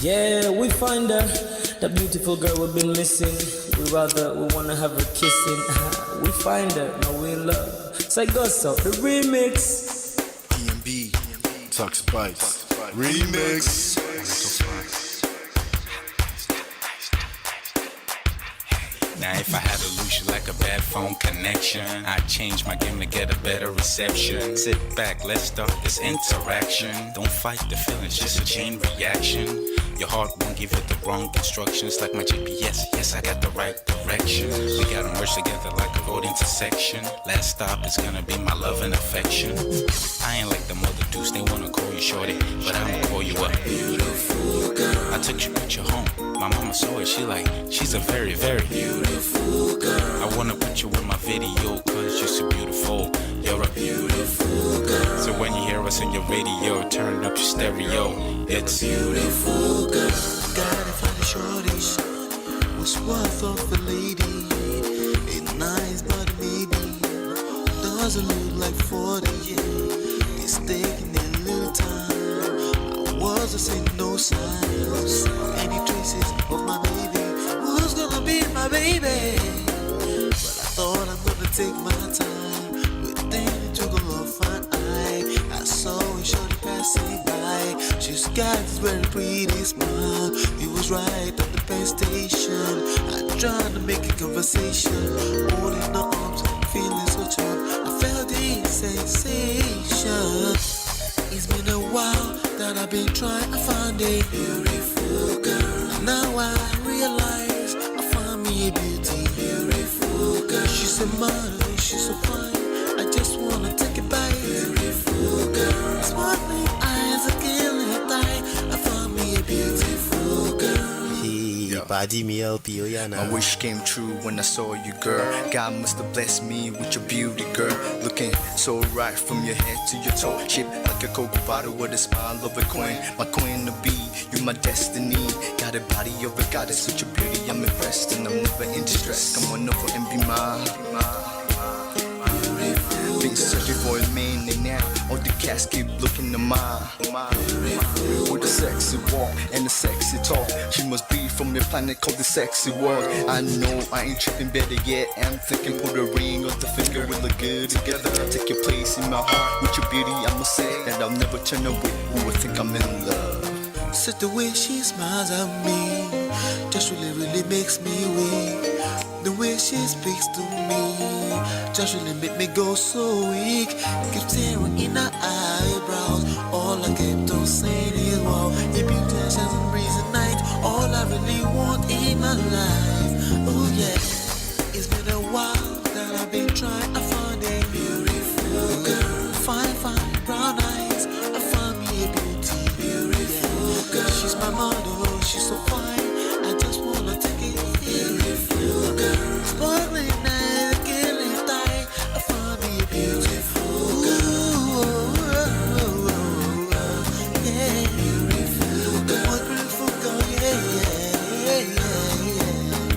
Yeah, we find her, that beautiful girl we've been missing. We wanna have her kissing. We find her, now we in love. So go so the remix. D&B, Tux Bites, remix. Now if I had to lose you like a bad phone connection, I'd change my game to get a better reception. Sit back, let's start this interaction. Don't fight the feelings, just a chain reaction. Your heart won't give you the wrong instructions. Like my GPS, yes, I got the right direction. We gotta merge together like a road intersection. Last stop is gonna be my love and affection. I ain't like them other dudes, they wanna call you shorty, but I'ma call you a beautiful girl. I took your picture home, my mama saw it, she's a very, very beautiful girl. I wanna put you in my video, cause you're so beautiful. You're a beautiful girl. So when you hear us in your radio, turn up your stereo. It's beautiful girl. Gotta find a shorty who's worth of a lady. It's nice but maybe doesn't look like 40. It's taking a little time. I wasn't seeing no signs, any traces of my baby. Who's gonna be my baby? But I thought I'm gonna take my time. Within it took a long fine eye. I saw a shorty passing by. She's got this very pretty smile. It was right at the bus station. I tried to make a conversation, holding her arms, feeling so charmed. I felt the sensation. It's been a while that I've been trying to find a beautiful girl. Now I realize I found me a beautiful girl. She's a model, she's so fine. I just wanna take it by. Beautiful girl, sparkling eyes, a killing eye. I found me a beautiful girl. Body me LP, my wish came true when I saw you, girl. God must have blessed me with your beauty, girl. Looking so right from your head to your toe, shaped like a cocoa bottle with a smile of a queen. My queen to be, you my destiny. Got a body of a goddess with your beauty. I'm impressed and I'm never in distress. Come on over and be mine. Been searching for a man and now all the cats keep looking to mine. With a sexy walk and a sexy talk, she must be from your planet called the sexy world. I know I ain't tripping, better yet I'm thinking put a ring on the finger, we look good together. Take your place in my heart with your beauty. I'ma say that I'll never turn away. Who would think I'm in love? Such the way she smiles at me just really makes me weak. The way she speaks to me just really make me go so weak. Keep staring in her eyebrows. All I kept on saying is wow. If you touch as a breeze at night, all I really want in my life. Oh yeah, it's been a while that I've been trying to find a beautiful girl. Fine brown eyes, I found me a beautiful girl. She's my model, she's so fine. I just wanna take it. Beautiful girl, sparkling eyes, killing tie. I found me a beautiful girl. Yeah, beautiful girl. One beautiful girl, yeah.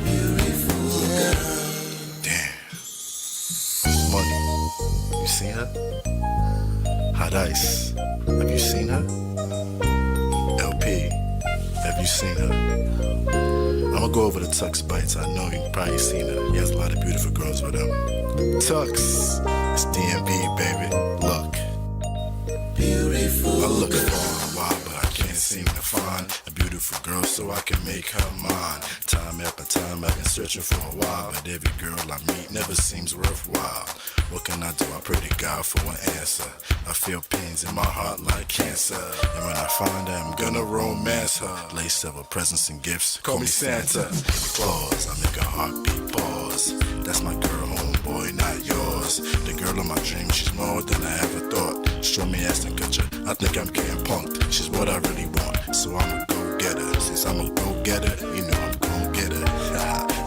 Beautiful girl. Damn. Money, you seen her? Hot Ice, have you seen her? LP, have you seen her? I'ma go over to Tux Bites. I know you've probably seen her. He has a lot of beautiful girls with him. Tux, it's D&B, baby. Look, Beautiful. I look for a while, but I can't seem to find a beautiful girl so I can make her mine. Time after time, I've been searching for a while, but every girl I meet never seems worthwhile. What can I do? I pray to God for an answer. I feel pains in my heart like cancer, and when I find her, I'm gonna romance her. Lace several presents and gifts, call me Santa Claus. I make a heartbeat pause. That's my girl, homeboy, not yours. The girl of my dreams, she's more than I ever thought. Show me ass and cut ya. I think I'm getting punked. She's what I really want, so I'ma go get her. Since I'm a go getter, you know I'm gon' get her.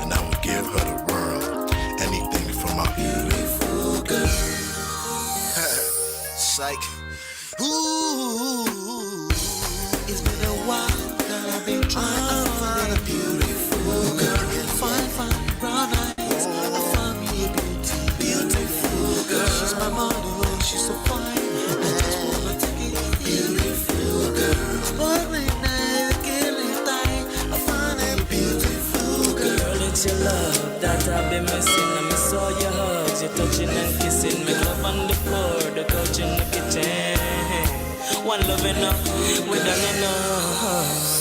And I will give her the world. Anything for my beautiful girl. Psych. Ooh, It's been a while that I've been trying to find a beautiful girl. Fine, brown eyes. I found me a beautiful girl. She's my model, she's so fine. I just wanna take it. Beautiful girl. Sparkling night, killing time. I found a beautiful girl. Girl, it's your love that I've been missing. I miss all your hugs, your touching and kissing. Me love on the floor, the couch in the kitchen. One love enough, we done enough.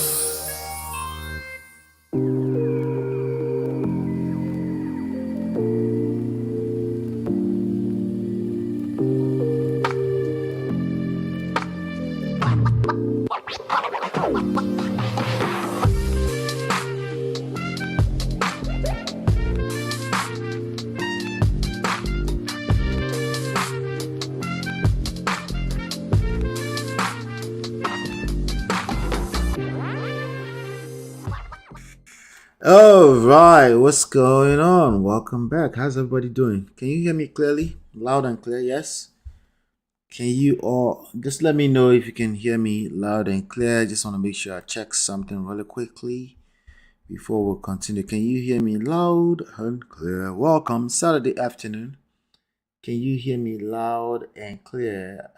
All right, what's going on? Welcome back. How's everybody doing? Can you hear me clearly? Loud and clear, yes? Can you all just let me know if you can hear me loud and clear? I just want to make sure I check something really quickly before we continue. Can you hear me loud and clear? Welcome, Saturday afternoon. Can you hear me loud and clear?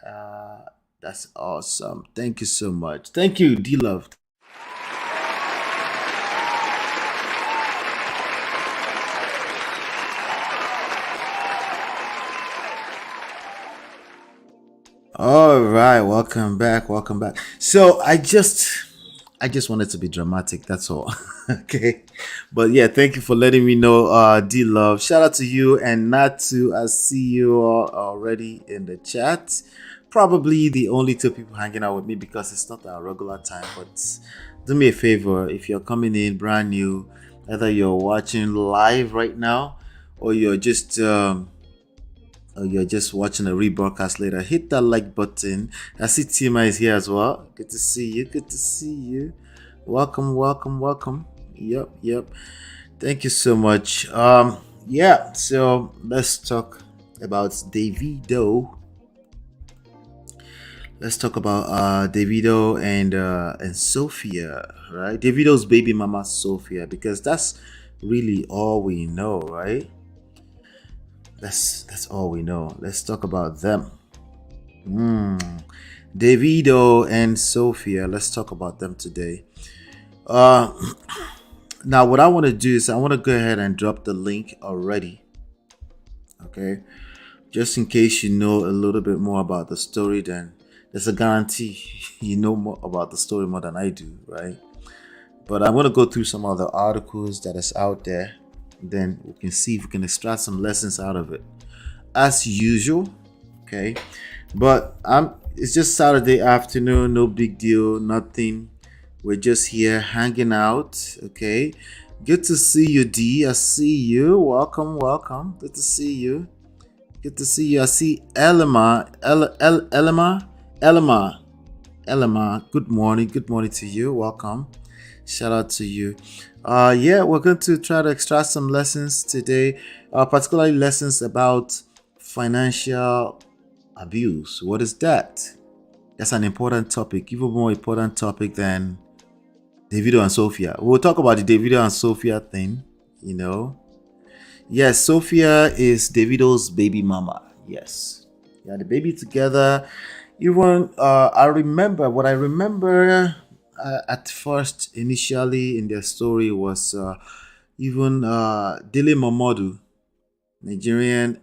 That's awesome. Thank you so much. Thank you, D-Love. All right, welcome back. So I just wanted to be dramatic, that's all. Okay. But yeah, thank you for letting me know, D Love. Shout out to you and Natu. I see you all already in the chat. Probably the only two people hanging out with me because it's not our regular time. But do me a favor, if you're coming in brand new, either you're watching live right now or you're just watching a rebroadcast later, hit that like button. I see Tima is here as well. Good to see you. Welcome. Yep. Thank you so much. Yeah, so let's talk about Davido. Let's talk about Davido and Sophia, right? Davido's baby mama Sophia, because that's really all we know, right? That's all we know. Let's talk about them. Davido and Sophia. Let's talk about them today. Now what I want to do is I want to go ahead and drop the link already. Okay, just in case you know a little bit more about the story, then there's a guarantee you know more about the story more than I do, right? But I'm going to go through some of the articles that is out there. Then we can see if we can extract some lessons out of it as usual. Okay, but it's just Saturday afternoon, no big deal, nothing. We're just here hanging out. Okay, good to see you, D. I see you. Welcome. Good to see you. I see Elma. Good morning to you. Welcome. Shout out to you. Yeah, we're going to try to extract some lessons today, particularly lessons about financial abuse. What is that? That's an important topic, even more important topic than Davido and Sophia. We'll talk about the Davido and Sophia thing, you know. Yes, Sophia is Davido's baby mama. Yes. Yeah, the baby together. Even I remember at first, initially in their story was even Dele Momodu, Nigerian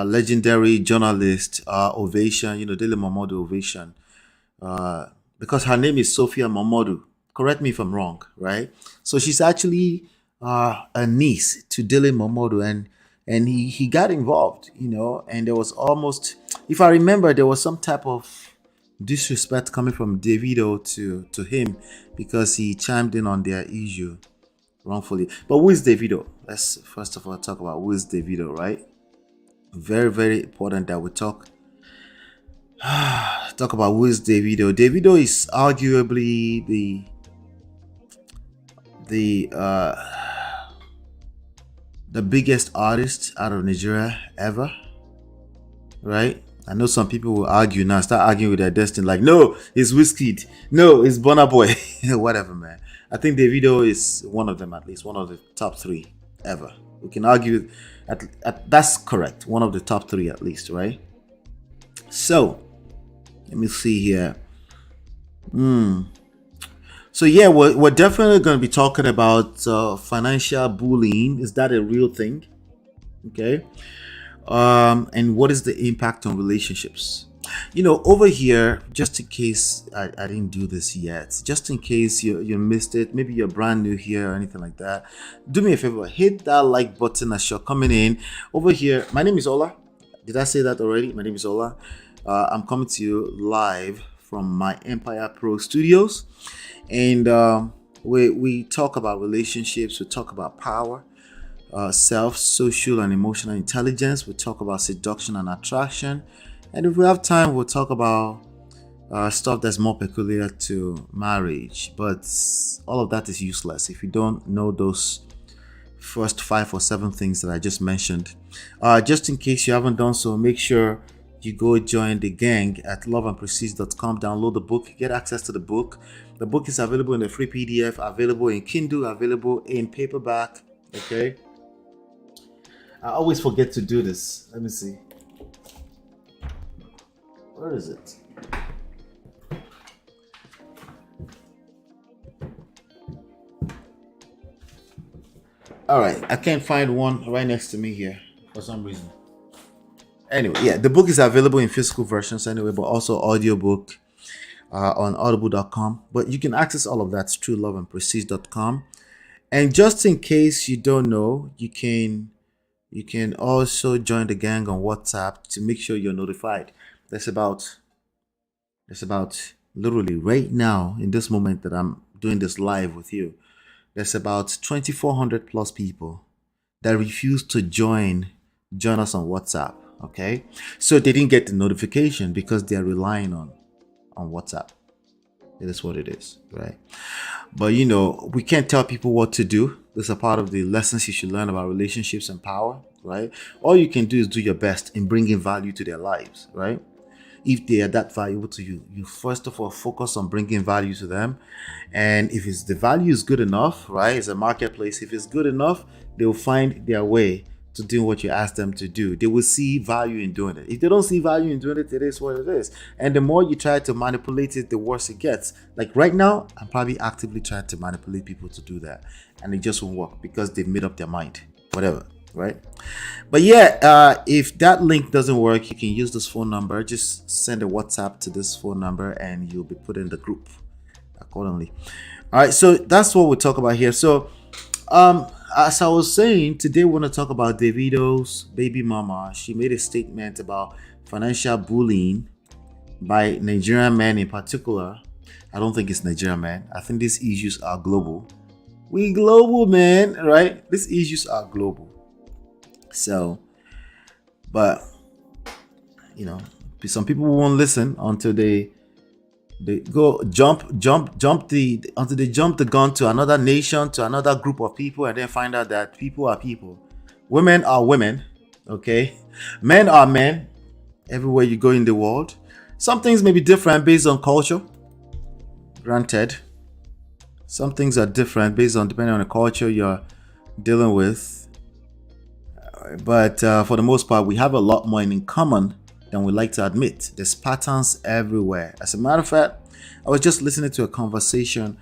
legendary journalist, Ovation. You know, Dele Momodu Ovation. Because her name is Sophia Momodu. Correct me if I'm wrong, right? So she's actually a niece to Dele Momodu, and he got involved, you know, and there was almost, if I remember, there was some type of disrespect coming from Davido to him because he chimed in on their issue wrongfully. But who is Davido? Let's first of all talk about who is Davido, right? very, very important that we talk about who is Davido. Davido is arguably the biggest artist out of Nigeria ever, right? I know some people will argue now, start arguing with their destiny, like, no, it's Wizkid, no, it's Burna Boy, whatever, man. I think Davido is one of them, at least one of the top 3 ever. We can argue that's correct, one of the top 3 at least, right? So let me see here. So yeah, we're definitely going to be talking about financial bullying. Is that a real thing? Okay. And what is the impact on relationships? Over here, just in case I didn't do this yet, just in case you missed it, maybe you're brand new here or anything like that, do me a favor, hit that like button as you're coming in. Over here, my name is Ola. Did I say that already? My name is Ola. I'm coming to you live from my Empire Pro Studios, and we talk about relationships, we talk about power, self, social, and emotional intelligence. We talk about seduction and attraction, and if we have time, we'll talk about stuff that's more peculiar to marriage. But all of that is useless if you don't know those first 5 or 7 things that I just mentioned. Just in case you haven't done so, make sure you go join the gang at loveandprestige.com. Download the book, get access to the book. The book is available in a free PDF, available in Kindle, available in paperback. Okay. I always forget to do this. Let me see. Where is it? All right. I can't find one right next to me here for some reason. Anyway, yeah, the book is available in physical versions anyway, but also audiobook on audible.com. But you can access all of that through loveandprestige.com. And just in case you don't know, you can also join the gang on WhatsApp to make sure you're notified. There's about literally right now, in this moment that I'm doing this live with you, there's about 2,400 plus people that refuse to join us on WhatsApp. Okay, so they didn't get the notification because they are relying on WhatsApp. It is what it is, right? But we can't tell people what to do. These are part of the lessons you should learn about relationships and power, right? All you can do is do your best in bringing value to their lives, right? If they are that valuable to you, you first of all focus on bringing value to them. And if the value is good enough, right? It's a marketplace. If it's good enough, they'll find their way to do what you ask them to do. They will see value in doing it. If they don't see value in doing it, it is what it is. And the more you try to manipulate it, the worse it gets. Like right now, I'm probably actively trying to manipulate people to do that, and it just won't work because they've made up their mind. Whatever, right? But yeah, if that link doesn't work, you can use this phone number. Just send a WhatsApp to this phone number, and you'll be put in the group accordingly. All right, so that's what we'll talk about here. So, as I was saying, today we're going to talk about Davido's baby mama. She made a statement about financial bullying by Nigerian men in particular. I don't think it's Nigerian men. I think these issues are global. We global, man, right? These issues are global. So, but, some people won't listen until they go jump until they jump the gun to another nation, to another group of people, and then find out that people are people, women are women, okay, men are men. Everywhere you go in the world, some things may be different based on culture. Granted, some things are different based on depending on the culture you're dealing with, but for the most part, we have a lot more in common than we like to admit. There's patterns everywhere. As a matter of fact, I was just listening to a conversation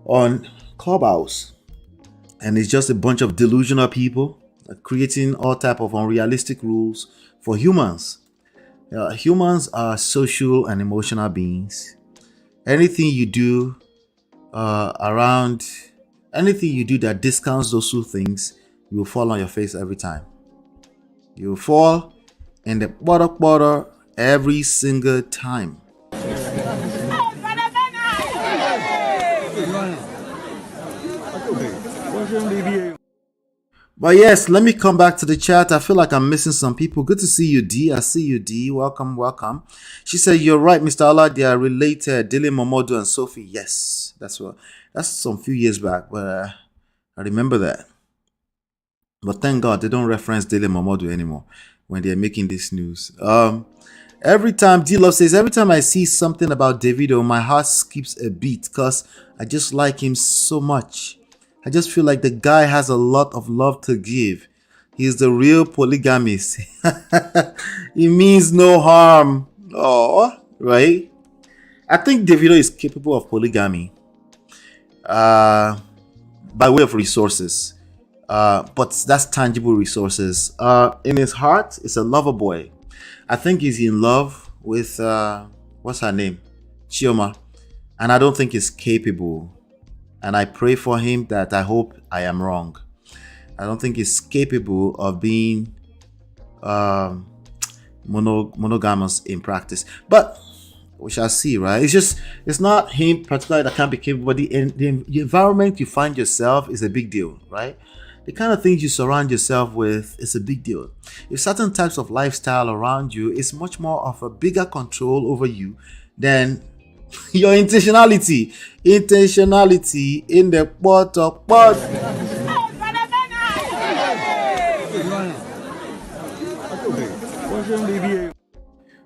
on Clubhouse, and it's just a bunch of delusional people creating all type of unrealistic rules for humans. Humans are social and emotional beings. Anything you do anything you do that discounts those two things, you will fall on your face every time. You will fall in the butter every single time. But yes, let me come back to the chat. I feel like I'm missing some people. Good to see you, D. I see you, D. Welcome, welcome. She said, "You're right, Mr. Allah. They are related. Dylan Momodu and Sophie." Yes, that's what. That's some few years back, but I remember that. But thank God they don't reference Dylan Momodu anymore when they're making this news. Every time D Love says, every time I see something about Davido, my heart skips a beat because I just like him so much. I just feel like the guy has a lot of love to give. He's the real polygamist. He means no harm. Oh, right? I think Davido is capable of polygamy by way of resources. But that's tangible resources. In his heart, it's a lover boy. I think he's in love with what's her name? Chioma. And I don't think he's capable. And I pray for him that I hope I am wrong. I don't think he's capable of being monogamous in practice. But we shall see, right? It's not him particularly that can't be capable, but the environment you find yourself is a big deal, right? The kind of things you surround yourself with is a big deal. If certain types of lifestyle around you is much more of a bigger control over you than your intentionality. Intentionality in the pot of pot.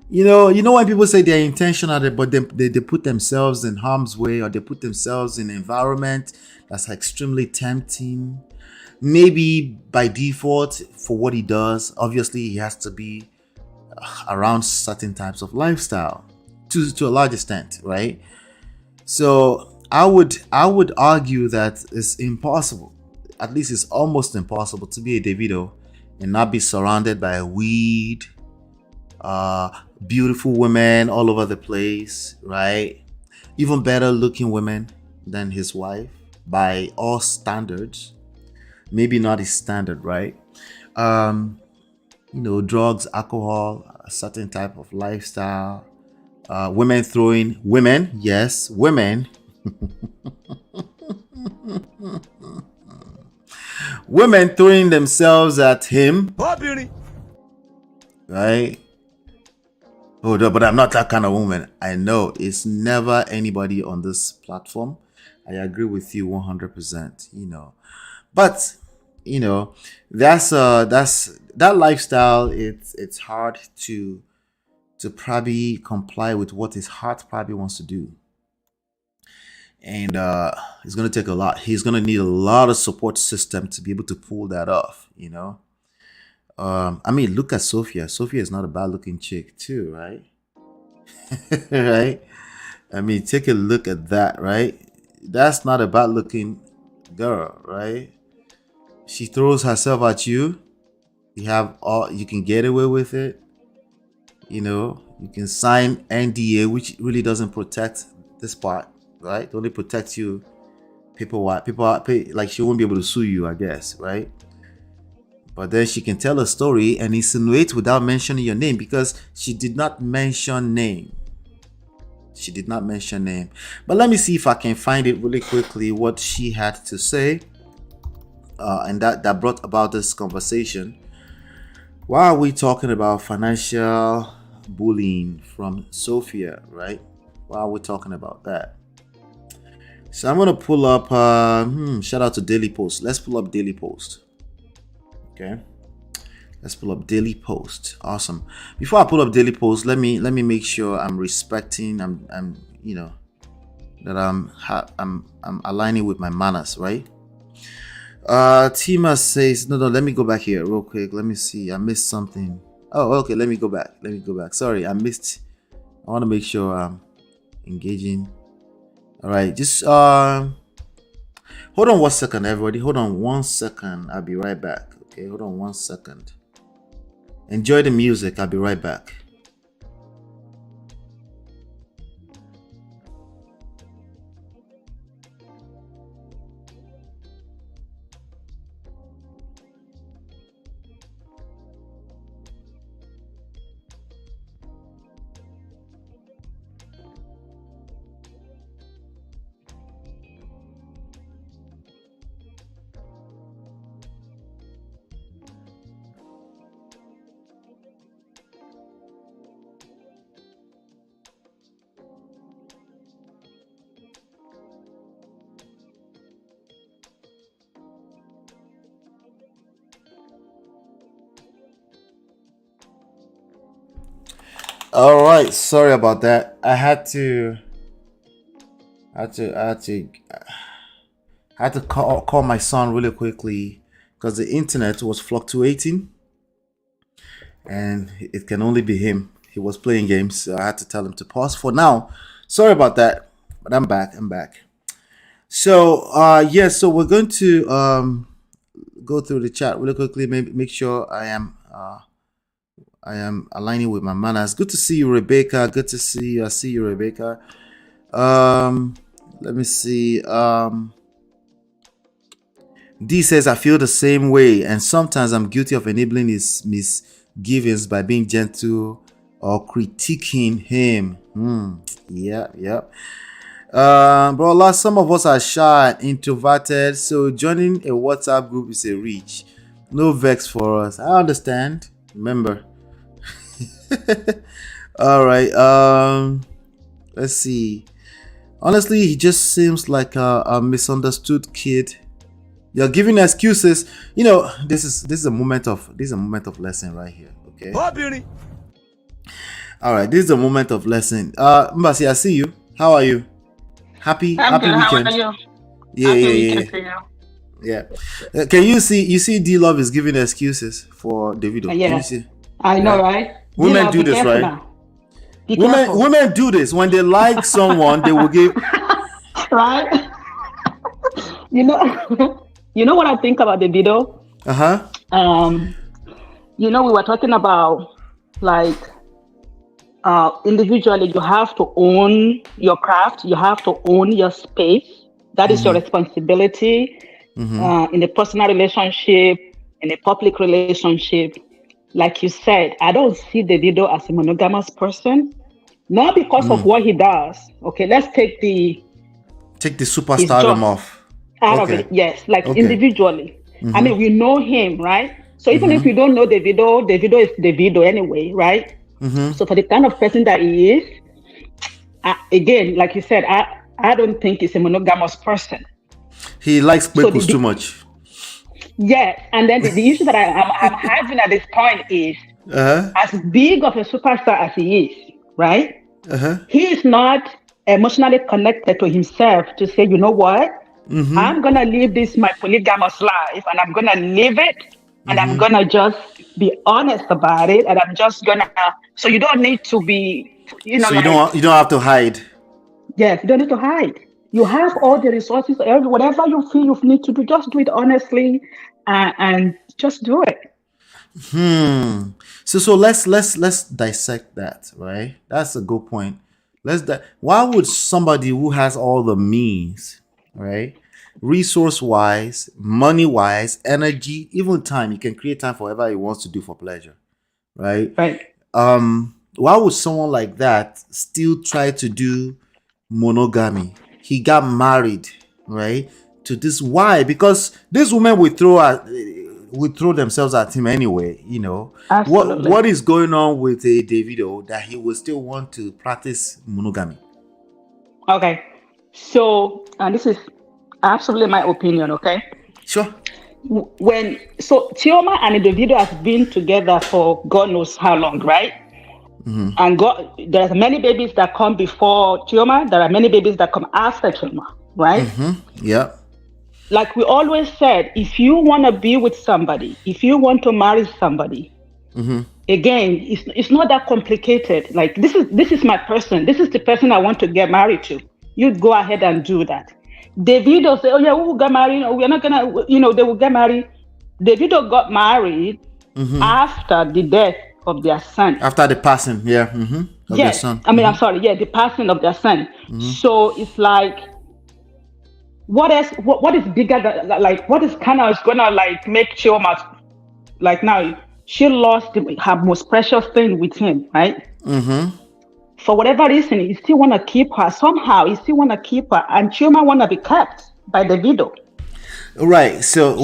You know when people say they're intentional, but they put themselves in harm's way, or they put themselves in an environment that's extremely tempting. Maybe by default, for what he does, obviously he has to be around certain types of lifestyle to a large extent, right? So I would argue that it's impossible, at least it's almost impossible, to be a Davido and not be surrounded by weed, beautiful women all over the place, right? Even better looking women than his wife by all standards. Maybe not his standard, right? Drugs, alcohol, a certain type of lifestyle, women throwing women, yes, women, women throwing themselves at him, right? Oh, no, but I'm not that kind of woman. I know it's never anybody on this platform. I agree with you 100%. But that's that lifestyle. It's hard to probably comply with what his heart probably wants to do, and it's gonna take a lot. He's gonna need a lot of support system to be able to pull that off. I mean, look at Sophia. Sophia is not a bad looking chick too, right? Right? I mean, take a look at that, right? That's not a bad looking girl, right? She throws herself at you. You can get away with it. You can sign NDA, which really doesn't protect this part, right? It only protects you like she won't be able to sue you, I guess, right? But then she can tell a story and insinuate without mentioning your name, because she did not mention name. She did not mention name. But let me see if I can find it really quickly, what she had to say. And that brought about this conversation. Why are we talking about financial bullying from Sophia, right? Why are we talking about that? So I'm going to pull up, shout out to Daily Post. Let's pull up Daily Post. Okay. Let's pull up Daily Post. Awesome. Before I pull up Daily Post, let me make sure I'm respecting, that I'm aligning with my manners, right? Tima says, no, let me go back here real quick. Let me see. I missed something. Oh, okay. Let me go back. Sorry, I want to make sure I'm engaging. All right. Just hold on 1 second, everybody. Hold on 1 second. I'll be right back. Okay. Hold on 1 second. Enjoy the music. I'll be right back. All right, sorry about that. I had to call my son really quickly because the internet was fluctuating, and it can only be him. He was playing games, so I had to tell him to pause for now. Sorry about that, but I'm back. I'm back. So, yeah, so we're going to go through the chat really quickly. Maybe make sure I am aligning with my manners. Good to see you, Rebecca. Good to see you. I see you, Rebecca. Let me see. D says, I feel the same way, and sometimes I'm guilty of enabling his misgivings by being gentle or critiquing him. Yeah. Bro, some of us are shy and introverted, so joining a WhatsApp group is a reach. No vex for us. I understand. Remember. All right. Let's see. Honestly, he just seems like a misunderstood kid. You're giving excuses. You know, this is a moment of lesson right here. Okay. All right, this is a moment of lesson. Mbasi, I see you. How are you? Happy good. weekend. How are you? Yeah, Happy yeah, weekend to yeah. Can you see D Love is giving excuses for Davido? Yeah. Can you see? I know, right? Women D-Love, do be this, careful right? now. Be careful. Women do this when they like someone. They will give. Right? You know, you know what I think about the video? You know, we were talking about like individually, you have to own your craft. You have to own your space. That is your responsibility in a personal relationship, in a public relationship. Like you said, I don't see Davido as a monogamous person, not because of what he does. Okay, let's take the superstardom off. Out of it, yes, like individually. I mean, we know him, right? So even if we don't know Davido is Davido anyway, right? So for the kind of person that he is, again, like you said, I don't think he's a monogamous person. He likes Kwekus too much. Yes, and then the issue that I'm having at this point is, as big of a superstar as he is, right? He is not emotionally connected to himself to say, you know what? I'm gonna live my polygamous life, and I'm gonna live it, and I'm gonna just be honest about it, and I'm just gonna. So you don't need to be, you know. So you don't have to hide. Yes, you don't need to hide. You have all the resources, whatever you feel you need to do, just do it honestly, and just do it. So let's dissect that, right? That's a good point. Why would somebody who has all the means, right, resource wise, money wise, energy, even time, he can create time for whatever he wants to do for pleasure, right? Right. Why would someone like that still try to do monogamy? He got married, right, to this. Why? Because this woman would throw themselves at him anyway. You know. Absolutely. What is going on with Davido that he would still want to practice monogamy? Okay, so this is absolutely my opinion. Okay. Sure. So Chioma and Davido has been together for God knows how long, right? And there are many babies that come before Chioma. There are many babies that come after Chioma, right? Yeah. Like we always said, if you want to be with somebody, if you want to marry somebody, again, it's not that complicated. Like this is my person. This is the person I want to get married to. You go ahead and do that. Davido say, oh yeah, we will get married. We're not gonna, they will get married. Davido got married after the death of their son. After the passing, of their son. I mean, I'm sorry, the passing of their son. So it's like, what else? What is bigger than, like, what is kind of gonna like make Chioma, like now she lost her most precious thing with him, right? For whatever reason, he still want to keep her. Somehow, he still want to keep her, and Chioma want to be kept by Davido. Right. So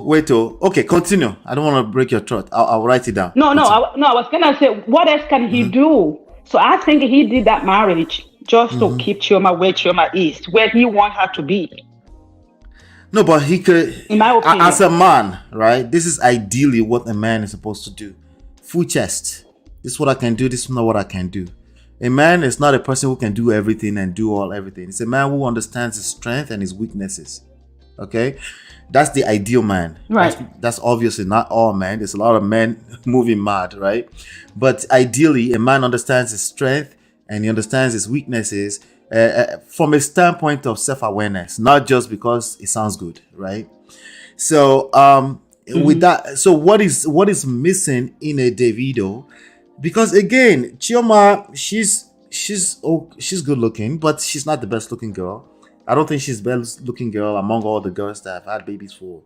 wait. Okay, continue. I don't want to break your throat. I'll write it down. No. I was gonna say, what else can he do? So I think he did that marriage just to keep Chioma where Chioma is, where he want her to be. No, but he could, in my opinion, as a man, right? This is ideally what a man is supposed to do. Full chest. This This is what I can do. This is not what I can do. A man is not a person who can do everything and do everything. It's a man who understands his strength and his weaknesses. Okay, that's the ideal man. Right. That's obviously not all men. There's a lot of men moving mad, right? But ideally, a man understands his strength and he understands his weaknesses from a standpoint of self-awareness, not just because it sounds good, right? So, with that, so what is missing in a Davido? Because again, Chioma, she's good looking, but she's not the best looking girl. I don't think she's the best looking girl among all the girls that have had babies for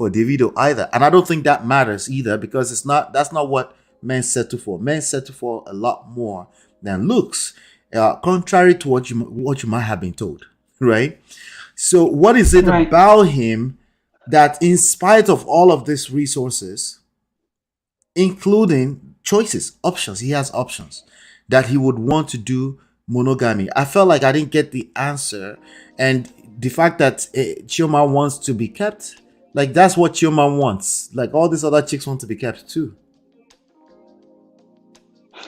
Davido either. And I don't think that matters either, because that's not what men settle for. Men settle for a lot more than looks, contrary to what you might have been told, right? So what is it about him that, in spite of all of these resources, including choices, options, he has options, that he would want to do monogamy? I felt like I didn't get the answer, and the fact that Chioma wants to be kept, like that's what Chioma wants. Like all these other chicks want to be kept too.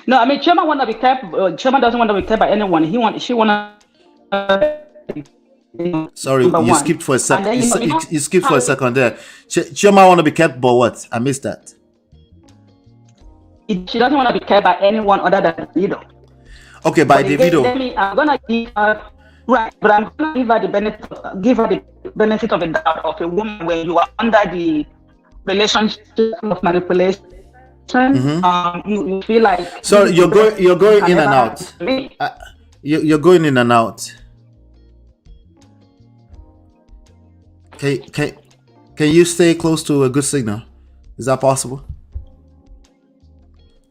No, I mean Chioma want to be kept. Chioma doesn't want to be kept by anyone. She want to. Sorry, you skipped for a second. You skipped for a second there. Chioma want to be kept, but what? I missed that. She doesn't want to be kept by anyone other than Davido. Okay, by Davido. I'm gonna give her but I'm gonna give her the benefit of a doubt of a woman when you are under the relationship of manipulation. You feel like. So you're going in and out. You're going in and out. Can you stay close to a good signal? Is that possible?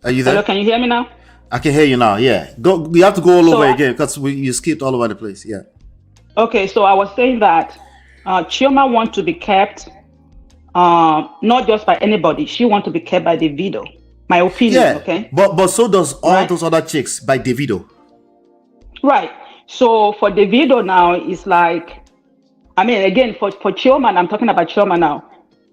Are you there? Hello, can you hear me now? I can hear you now. Yeah, go. You have to go all over again because you skipped all over the place. Yeah. Okay, so I was saying that Chioma wants to be kept, not just by anybody. She wants to be kept by Davido. My opinion. Yeah. Okay. But so does all those other chicks by Davido. Right. So for Davido now, it's like, I mean, again, for Chioma, and I'm talking about Chioma now.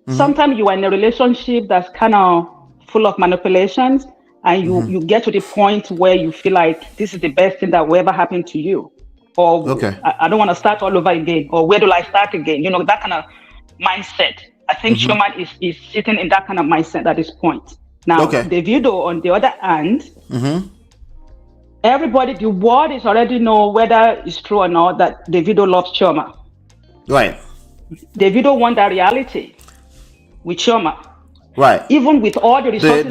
Mm-hmm. Sometimes you are in a relationship that's kind of full of manipulations, and you get to the point where you feel like this is the best thing that will ever happen to you, or I don't want to start all over again, or where do I start again? You know, that kind of mindset. I think Chioma is sitting in that kind of mindset at this point. Now, Davido, on the other hand, everybody, the world is already know whether it's true or not that Davido loves Chioma. Right. Davido want that reality with Chioma. Right. Even with all the resources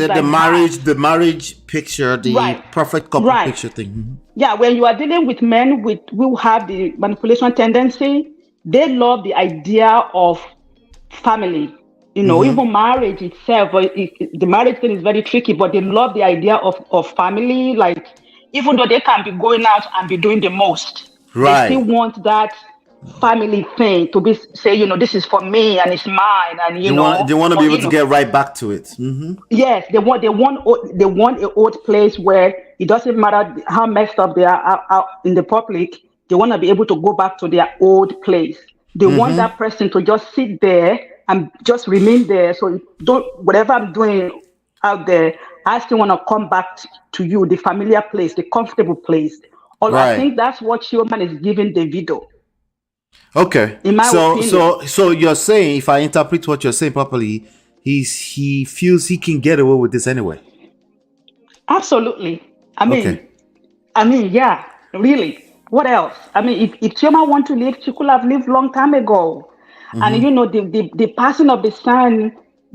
the marriage picture, the perfect couple picture thing. Mm-hmm. Yeah, when you are dealing with men who have the manipulation tendency, they love the idea of family. You know, even marriage itself, the marriage thing is very tricky, but they love the idea of family. Like, even though they can be going out and be doing the most, they still want that family thing to be say, you know, this is for me and it's mine, and they want to be able to get right back to it. Yes, they want an old place where it doesn't matter how messed up they are out in the public. They want to be able to go back to their old place. They want that person to just sit there and just remain there. So whatever I'm doing out there, I still want to come back to you, the familiar place, the comfortable place. I think that's what Chioma is giving Davido. Okay. So you're saying, if I interpret what you're saying properly, he feels he can get away with this anyway. Absolutely. I mean, yeah, really. What else? I mean, if Chioma want to live, she could have lived long time ago. And you know, the passing of the son,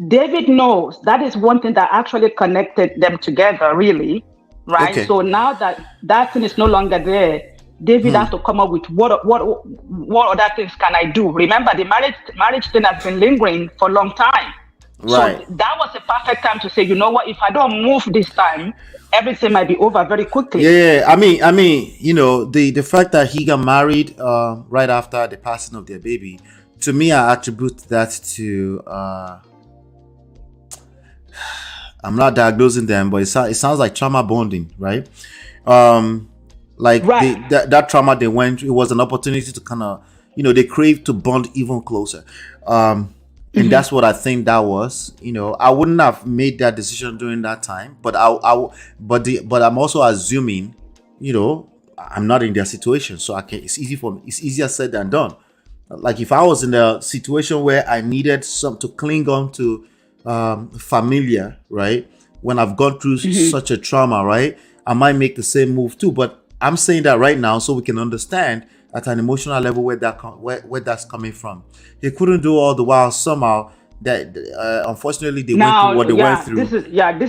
David knows that is one thing that actually connected them together, really. Right. Okay. So now that thing is no longer there, David has to come up with what other things can I do? Remember, the marriage thing has been lingering for a long time. Right. So that was a perfect time to say, you know what, if I don't move this time, everything might be over very quickly. Yeah. I mean, you know, the fact that he got married right after the passing of their baby, to me, I attribute that to I'm not diagnosing them, but it sounds like trauma bonding, right? That trauma they went through, it was an opportunity to kind of, you know, they craved to bond even closer. And that's what I think that was. I wouldn't have made that decision during that time, but but I'm also assuming, I'm not in their situation, so it's easier said than done. Like if I was in a situation where I needed some to cling on to, familiar, right? When I've gone through such a trauma, right? I might make the same move too. But I'm saying that right now so we can understand at an emotional level where that's coming from. He couldn't do all the while somehow that unfortunately they went through what they went through. This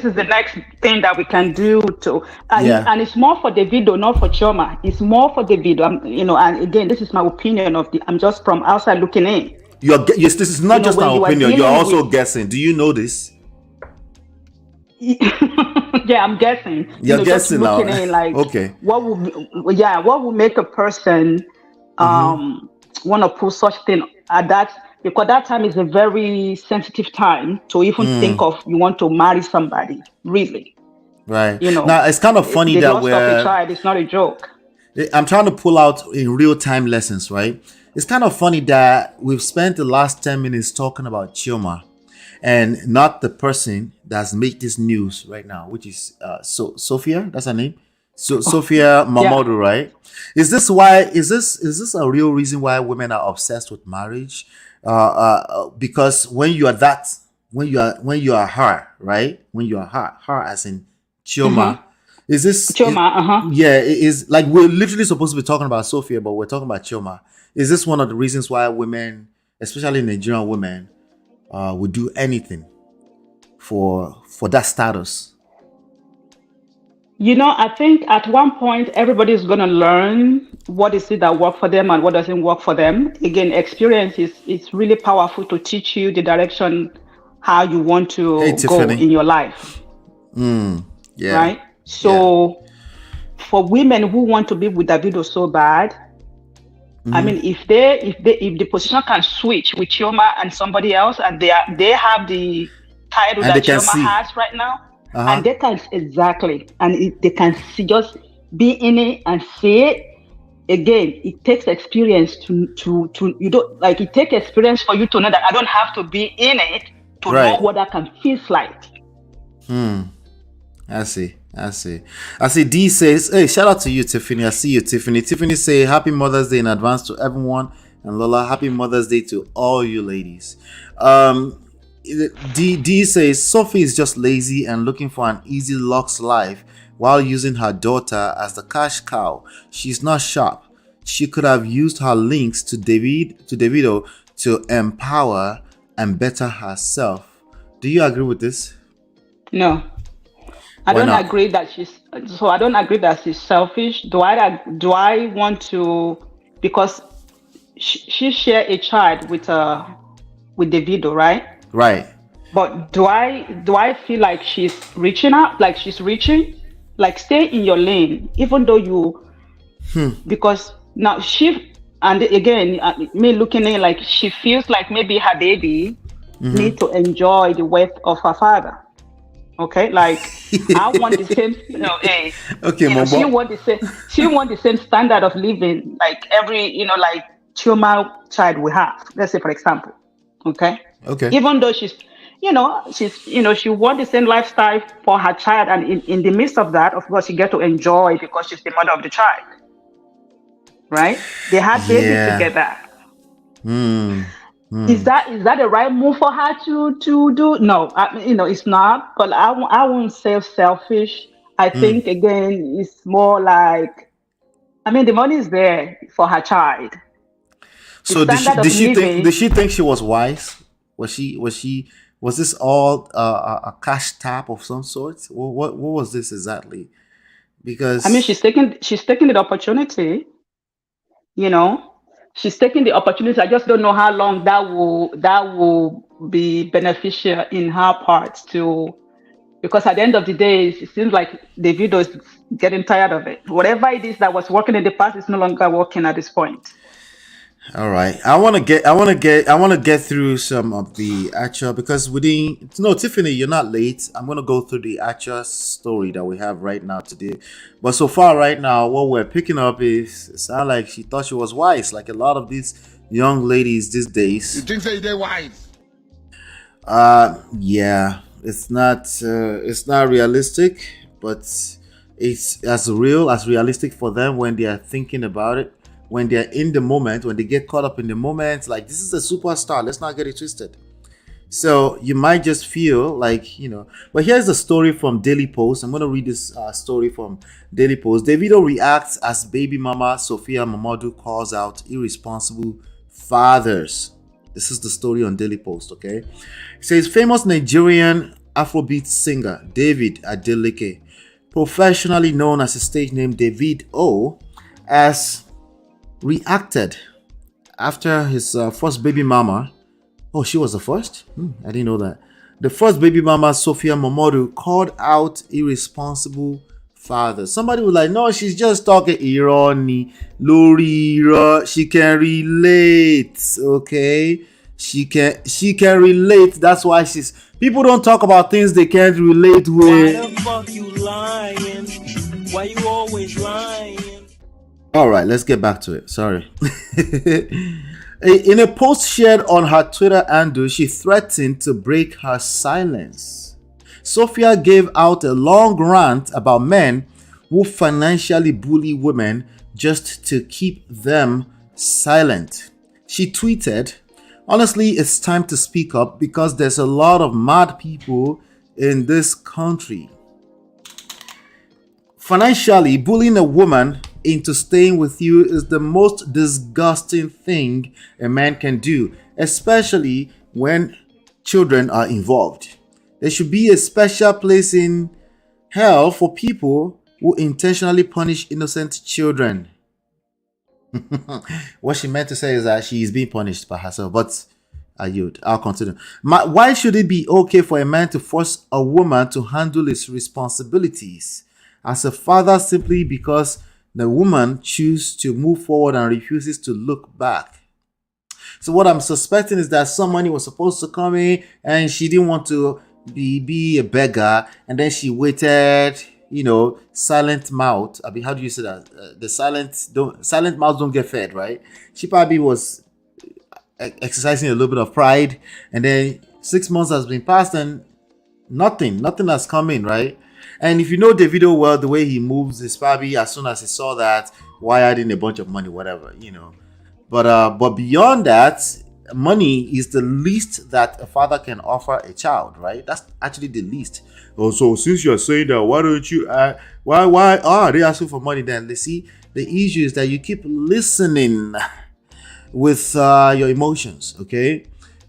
is the next thing that we can do to and it's more for Davido, not for Chioma. It's more for Davido. And again, this is my opinion I'm just from outside looking in. Yes, this is not just an opinion. You're also guessing. Do you know this? Yeah, I'm guessing. You're guessing now. In, like, okay. What would make a person want to put such thing at that? Because that time is a very sensitive time to even think of you want to marry somebody, really. Right. Now it's kind of funny that we're child. It's not a joke. I'm trying to pull out in real time lessons, right? It's kind of funny that we've spent the last 10 minutes talking about Chioma and not the person that's made this news right now, which is Sophia. That's her name. Sophia Mamadou, right? Is this a real reason why women are obsessed with marriage? Because when you are her, right? When you are her as in Chioma, is this Chioma? Yeah, it is. Like we're literally supposed to be talking about Sophia, but we're talking about Chioma. Is this one of the reasons why women, especially Nigerian women, would do anything for that status? I think at one point everybody is going to learn what is it that works for them and what doesn't work for them. Again, experience is really powerful to teach you the direction how you want to go in your life. Yeah. Right? So for women who want to be with Davido so bad, I mean, if the position can switch with Chioma and somebody else, and they have the title that Chioma has right now, and they can they can see, just be in it and see it. Again, it takes experience to you don't like it takes experience for you to know that I don't have to be in it to know what that can feel like. I see. D says, hey, shout out to you, Tiffany. I see you, Tiffany. Tiffany say, happy Mother's Day in advance to everyone. And Lola, happy Mother's Day to all you ladies. D says, Sophie is just lazy and looking for an easy Lux life while using her daughter as the cash cow. She's not sharp. She could have used her links to Davido to empower and better herself. Do you agree with this? No. I don't agree that she's selfish. Do I want to, because she shared a child with Davido, right? Right. But do I feel like she's reaching out, like she's reaching? Like stay in your lane, even though you, because now and again, me looking in, like she feels like maybe her baby need to enjoy the wealth of her father. Okay, like I want the same, okay, she want the same standard of living like every, like Chioma child we have. Let's say, for example, okay. Even though she want the same lifestyle for her child, and in the midst of that, of course, she get to enjoy because she's the mother of the child, right? They had babies together. Is that the right move for her to do? No, it's not. But I won't say selfish. I think again, it's more like, I mean, the money is there for her child. So did she think she was wise? Was this all a cash tap of some sort? What was this exactly? Because I mean, she's taking the opportunity. She's taking the opportunity. I just don't know how long that will be beneficial in her part because at the end of the day, it seems like Davido is getting tired of it. Whatever it is that was working in the past is no longer working at this point. All right, I want to get through some of the actual, because Tiffany, you're not late. I'm going to go through the actual story that we have right now today. But so far right now, what we're picking up is it sounds like she thought she was wise, like a lot of these young ladies these days. You think they're wise? Yeah, it's not realistic, but it's as real as realistic for them when they are thinking about it, when they are in the moment, when they get caught up in the moment. Like, this is a superstar. Let's not get it twisted. So you might just feel like, but here's the story from Daily Post. I'm going to read this story from Daily Post. Davido reacts as baby mama Sophia Mamadou calls out irresponsible fathers. This is the story on Daily Post, okay? It says famous Nigerian Afrobeat singer David Adeleke, professionally known as his stage name David O, has reacted after his first baby mama. Oh, she was the first? I didn't know that. The first baby mama, Sophia Mamadou, called out irresponsible father. Somebody was like, no, she's just talking irony. Lori, she can relate, okay? She can relate. That's why people don't talk about things they can't relate with. Why the fuck you lying? Why you always lying? All right, let's get back to it. Sorry. In a post shared on her Twitter handle, she threatened to break her silence. Sophia gave out a long rant about men who financially bully women just to keep them silent. She tweeted, honestly, it's time to speak up because there's a lot of mad people in this country. Financially bullying a woman into staying with you is the most disgusting thing a man can do, especially when children are involved. There should be a special place in hell for people who intentionally punish innocent children. What she meant to say is that she is being punished by herself, but I'll continue. Why should it be okay for a man to force a woman to handle his responsibilities as a father simply because the woman chooses to move forward and refuses to look back? So what I'm suspecting is that some money was supposed to come in and she didn't want to be a beggar, and then she waited, silent mouth. I mean, how do you say that? The silent mouths don't get fed, right? She probably was exercising a little bit of pride, and then 6 months has been passed and nothing has come in, right? And if you know Davido well, the way he moves is probably as soon as he saw that, wired in a bunch of money, whatever, But beyond that, money is the least that a father can offer a child, right? That's actually the least. Oh, so since you're saying that, why don't you? Why are they asking for money then? See, the issue is that you keep listening with your emotions. Okay,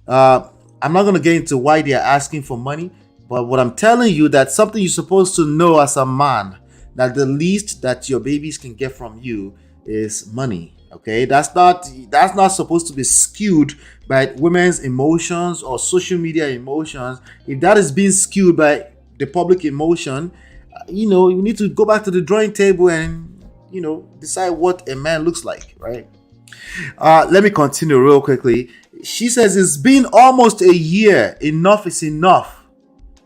I'm not gonna get into why they are asking for money. But what I'm telling you, that something you're supposed to know as a man, that the least that your babies can get from you is money. Okay, that's not supposed to be skewed by women's emotions or social media emotions. If that is being skewed by the public emotion, you need to go back to the drawing table and decide what a man looks like, right? Let me continue real quickly. She says it's been almost a year. Enough is enough.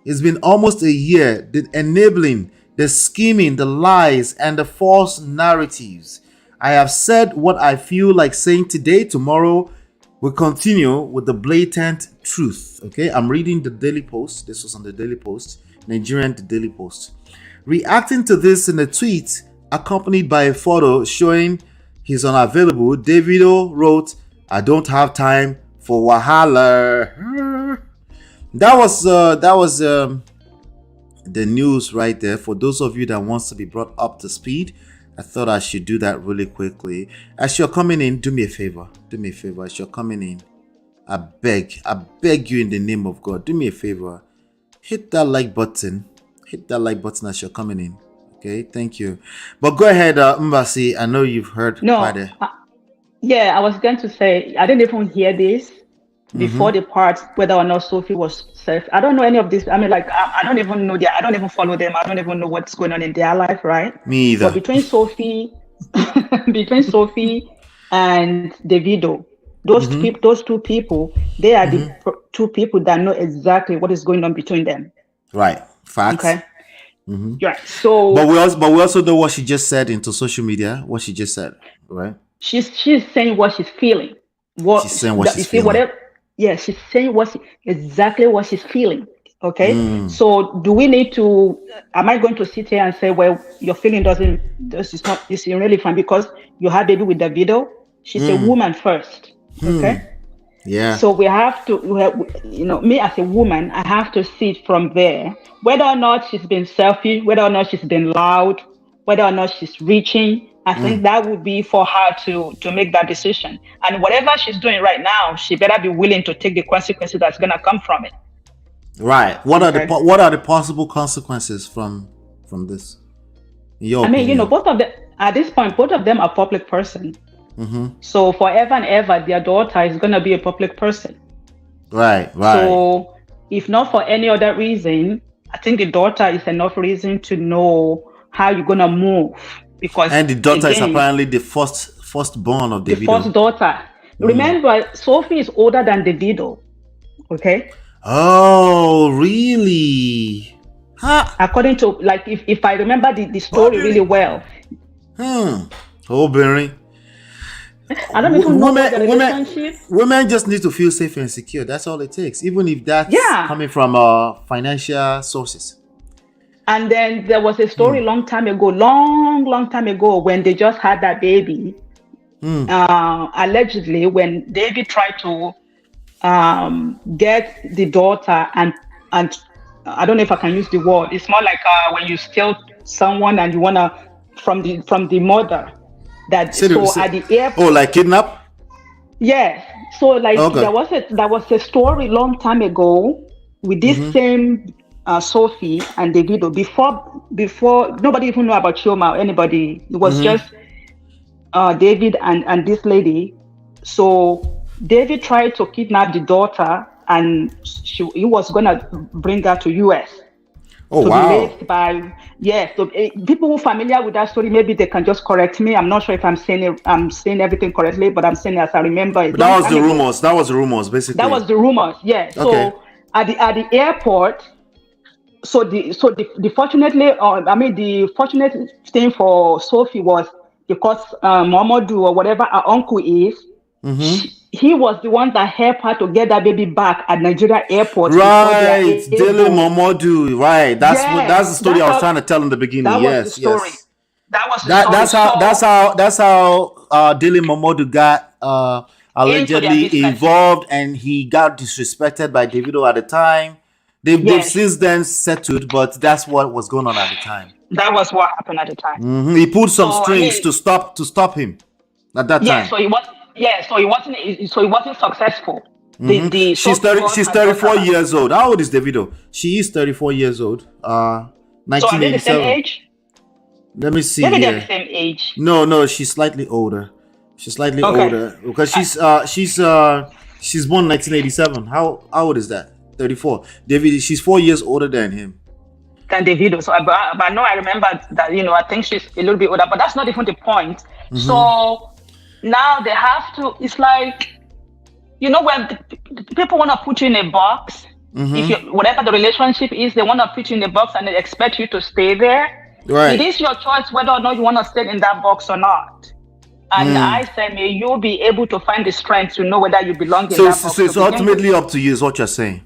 It's been almost a year. The enabling, the scheming, the lies, and the false narratives. I have said what I feel like saying today. Tomorrow we'll continue with the blatant truth. Okay, I'm reading the Daily Post. This was on the Daily Post, Nigerian The Daily Post. Reacting to this in a tweet accompanied by a photo showing he's unavailable, Davido wrote, "I don't have time for wahala." That was the news right there. For those of you that wants to be brought up to speed, I thought I should do that really quickly. As you're coming in, do me a favor. As you're coming in, I beg you in the name of God, do me a favor. Hit that like button. As you're coming in. Okay, thank you. But go ahead, Mbasi. I know you've heard quite a... Yeah, I was going to say, I didn't even hear this before the part whether or not Sophie was safe. I don't know any of this. I mean, I don't even know I don't even follow them. I don't even know what's going on in their life, right? Me either. But between Sophie and Davido, those two people, they are the two people that know exactly what is going on between them. Right. Facts. Okay. Yeah. So, but we also know what she just said into social media. What she just said, right? She's saying what she's feeling. She's saying what she's feeling. Yes, she's saying exactly what she's feeling. Okay. So do we need to? Am I going to sit here and say, well, your feeling this is not, it's irrelevant because you had baby with Davido? She's a woman first. Okay. Yeah. So we have to, me as a woman, I have to see it from there. Whether or not she's been selfish, whether or not she's been loud, whether or not she's reaching, I think that would be for her to make that decision. And whatever she's doing right now, she better be willing to take the consequences that's gonna come from it. Right. What are the possible consequences from this? In your opinion? Both of them at this point, both of them are public person. So forever and ever, their daughter is gonna be a public person. Right. So if not for any other reason, I think the daughter is enough reason to know how you're gonna move. And the daughter is apparently the firstborn of Davido. The first daughter. Remember, Sophie is older than Davido. Okay. Oh, really? Huh? According to, like, if I remember the story really well. Oh, Barry. I don't even know the relationship. Women just need to feel safe and secure. That's all it takes, even if that's coming from financial sources. And then there was a story long time ago, when they just had that baby. Allegedly, when David tried to get the daughter and I don't know if I can use the word. It's more like when you steal someone and you wanna from the mother. At the airport. Oh, like kidnap? Yes. So like there was a story long time ago with this same Sophie and Davido before nobody even knew about Chioma or anybody. It was just David and this lady. So David tried to kidnap the daughter and he was gonna bring her to US. Oh, wow. So people who are familiar with that story, maybe they can just correct me. I'm not sure if I'm saying everything correctly, but I'm saying it as I remember it. That was the rumors. That was the rumors, basically. That was the rumors, yeah. Okay. So at the airport, the fortunate thing for Sophie was because Mamadou or whatever her uncle is, he was the one that helped her to get that baby back at Nigeria airport. Right, Dele Momodu. Right, that's the story I was trying to tell in the beginning. That was the story. That was the story. That's how Dele Momodu got allegedly involved, and he got disrespected by Davido at the time. They've since then settled, but that's what was going on at the time. That was what happened at the time. He pulled some strings to stop him at that time. So he wasn't successful. She's 34 years old. How old is Davido? She is 34 years old. 1987. So are they the same age? Let me see. Maybe they're the same age. No, she's slightly older. She's slightly older because she's born 1987. How old is that? 34. She's 4 years older than him. Than Davido. So, but no, I remember that. I think she's a little bit older, but that's not even the point. So. Now they have to. It's like, when people want to put you in a box. If whatever the relationship is, they want to put you in a box and they expect you to stay there. Right. It is your choice whether or not you want to stay in that box or not. And I say, may you be able to find the strength to know whether you belong in that box. So it's ultimately up to you, is what you're saying.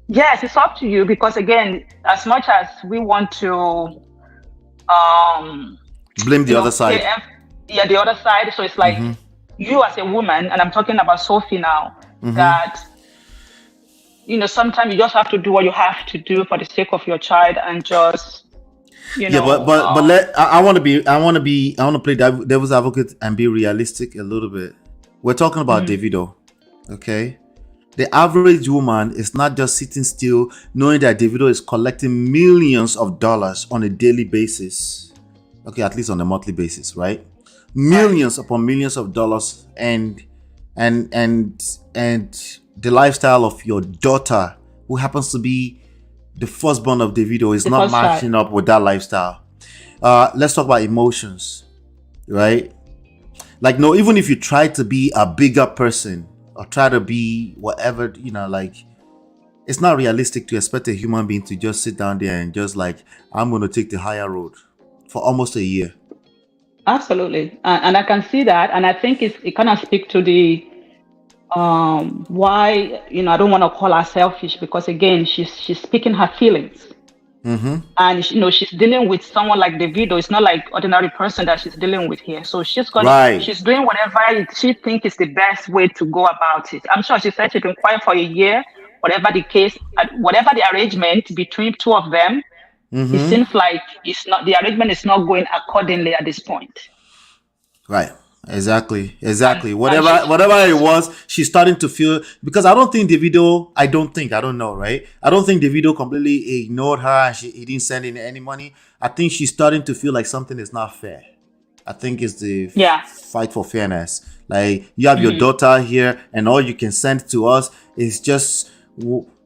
Yes, it's up to you because again, as much as we want to blame the other side. The other side. So it's like you as a woman, and I'm talking about Sophie now, that sometimes you just have to do what you have to do for the sake of your child, and just I want to play devil's advocate and be realistic a little bit. We're talking about Davido, okay? The average woman is not just sitting still knowing that Davido is collecting millions of dollars on a daily basis, okay, at least on a monthly basis, right? Millions upon millions of dollars, and the lifestyle of your daughter, who happens to be the firstborn of Davido, is not matching up with that lifestyle. Let's talk about emotions, right? Like, no, even if you try to be a bigger person or try to be whatever, like, it's not realistic to expect a human being to just sit down there and just like, I'm going to take the higher road for almost a year. Absolutely. And I can see that. And I think it kind of speaks to the why, I don't want to call her selfish, because again, she's speaking her feelings. And she's dealing with someone like Davido. It's not like ordinary person that she's dealing with here. So she's doing whatever she thinks is the best way to go about it. I'm sure she said she's been quiet for a year, whatever the case, whatever the arrangement between two of them. It seems like the arrangement is not going accordingly at this point. Right. Exactly. Whatever it was, she's starting to feel, because I don't think Davido, I don't know, right? I don't think Davido completely ignored her and he didn't send in any money. I think she's starting to feel like something is not fair. I think it's the fight for fairness. Like, you have your daughter here and all you can send to us is just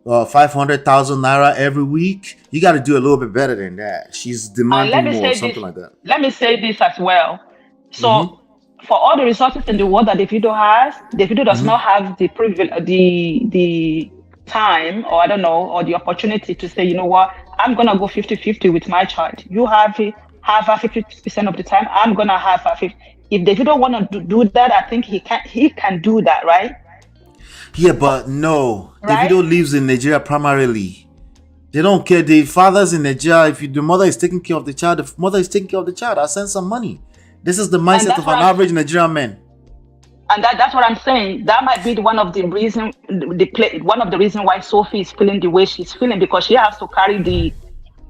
500,000 naira every week. You got to do a little bit better than that. She's demanding more, something like that. Let me say this as well. So, for all the resources in the world that Davido has, Davido does not have the privilege, the time, or I don't know, or the opportunity to say, you know what, I'm gonna go 50-50 with my child. You have her 50% of the time. I'm gonna have her 50. If Davido want to do that, I think he can do that, right? Yeah, but no, right? Davido lives in Nigeria primarily. They don't care. The father's in Nigeria. If the mother is taking care of the child, the mother is taking care of the child. I'll send some money. This is the mindset of an average Nigerian man. And that's what I'm saying. That might be one of the reason why Sophie is feeling the way she's feeling, because she has to carry the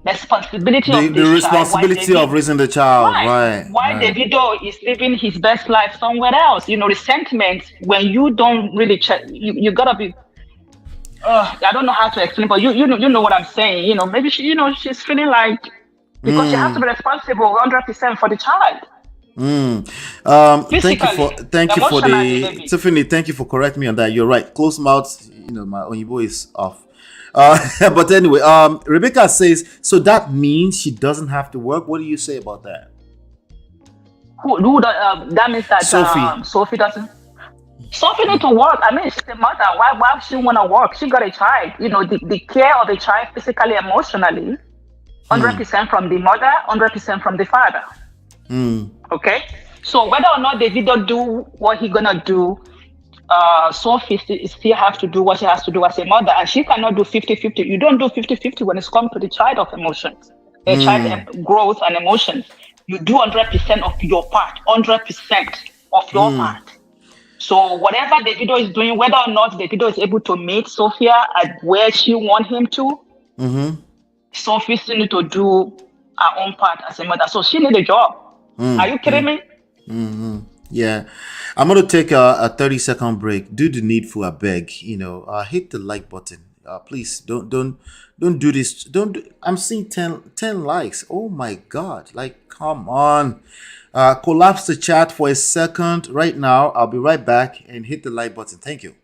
responsibility of raising the child. Right. Davido is living his best life somewhere else. Resentment, when you don't really check, you gotta be. I don't know how to explain, but you know what I'm saying. Maybe she's feeling like, because she has to be responsible 100% for the child. Thank you for Tiffany. Thank you for correcting me on that. You're right. Close mouth. My Onyibo is off. But anyway, Rebecca says, so that means she doesn't have to work. What do you say about that? That means that Sophie doesn't. Sophie need to work. I mean, she's a mother. Why she want to work? She got a child. The care of the child, physically, emotionally, 100% from the mother, 100% from the father. Okay, so whether or not Davido do what he gonna do, Sophie still have to do what she has to do as a mother, and she cannot do 50-50. You don't do 50-50 when it's come to the child of emotions, the child growth and emotions. You do 100% of your part, 100% of your part. So whatever Davido is doing, whether or not Davido is able to meet Sophia at where she want him to, Sophie still need to do her own part as a mother. So she need a job. Are you kidding me? Yeah. I'm going to take a 30-second break. Do the needful, I beg. Hit the like button. Please don't do this. I'm seeing 10 likes. Oh my God. Like, come on. Collapse the chat for a second right now. I'll be right back, and hit the like button. Thank you.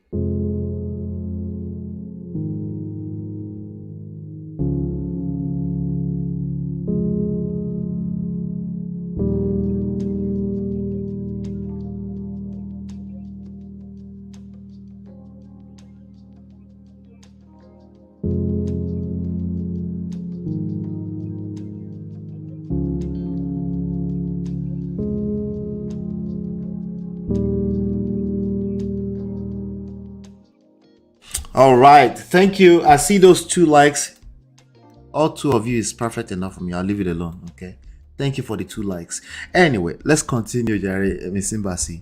All right, thank you. I see those 2 likes. All 2 of you is perfect enough for me. I'll leave it alone. Okay, thank you for the 2 likes. Anyway, let's continue, Jerry. Miss Mbasi.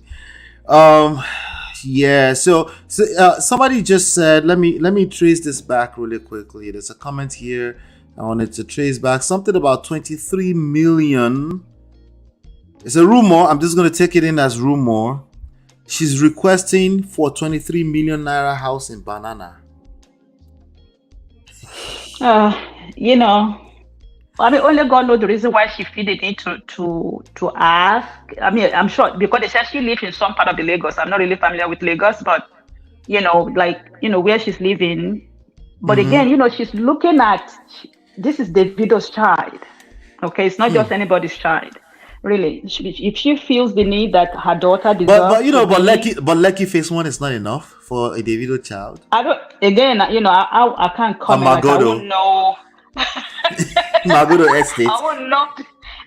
Yeah. So somebody just said, let me trace this back really quickly. There's a comment here. I wanted to trace back something about 23 million. It's a rumor. I'm just going to take it in as rumor. She's requesting for 23 million naira house in Banana. I mean, only God knows the reason why she feel the need to ask. I mean, I'm sure because they said she lives in some part of the Lagos. I'm not really familiar with Lagos, but where she's living. But again, she's looking at, this is Davido's child. Okay, it's not just anybody's child. Really, if she feels the need that her daughter deserves, but Lucky Face One is not enough for a Davido child. I can't comment. Like, I won't know. Magodo Estate. I won't know.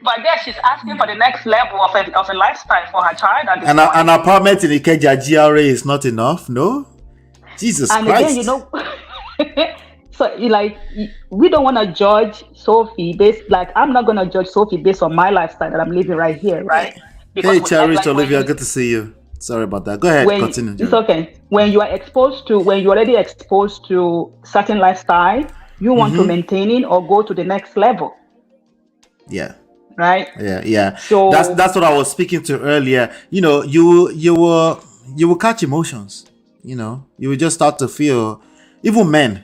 But then she's asking for the next level of a lifestyle for her child. At this And point. an apartment in Ikeja GRA is not enough, no? Jesus And Christ. again, so we don't want to judge Sophie based, I'm not going to judge Sophie based on my lifestyle that I'm living right here, right? Hey, Cherish Olivia, good to see you. Sorry about that. Go ahead, continue. It's okay. When you're already exposed to certain lifestyle, you want to maintain it or go to the next level. Yeah. Right? Yeah. So that's what I was speaking to earlier. You will catch emotions. You will just start to feel, even men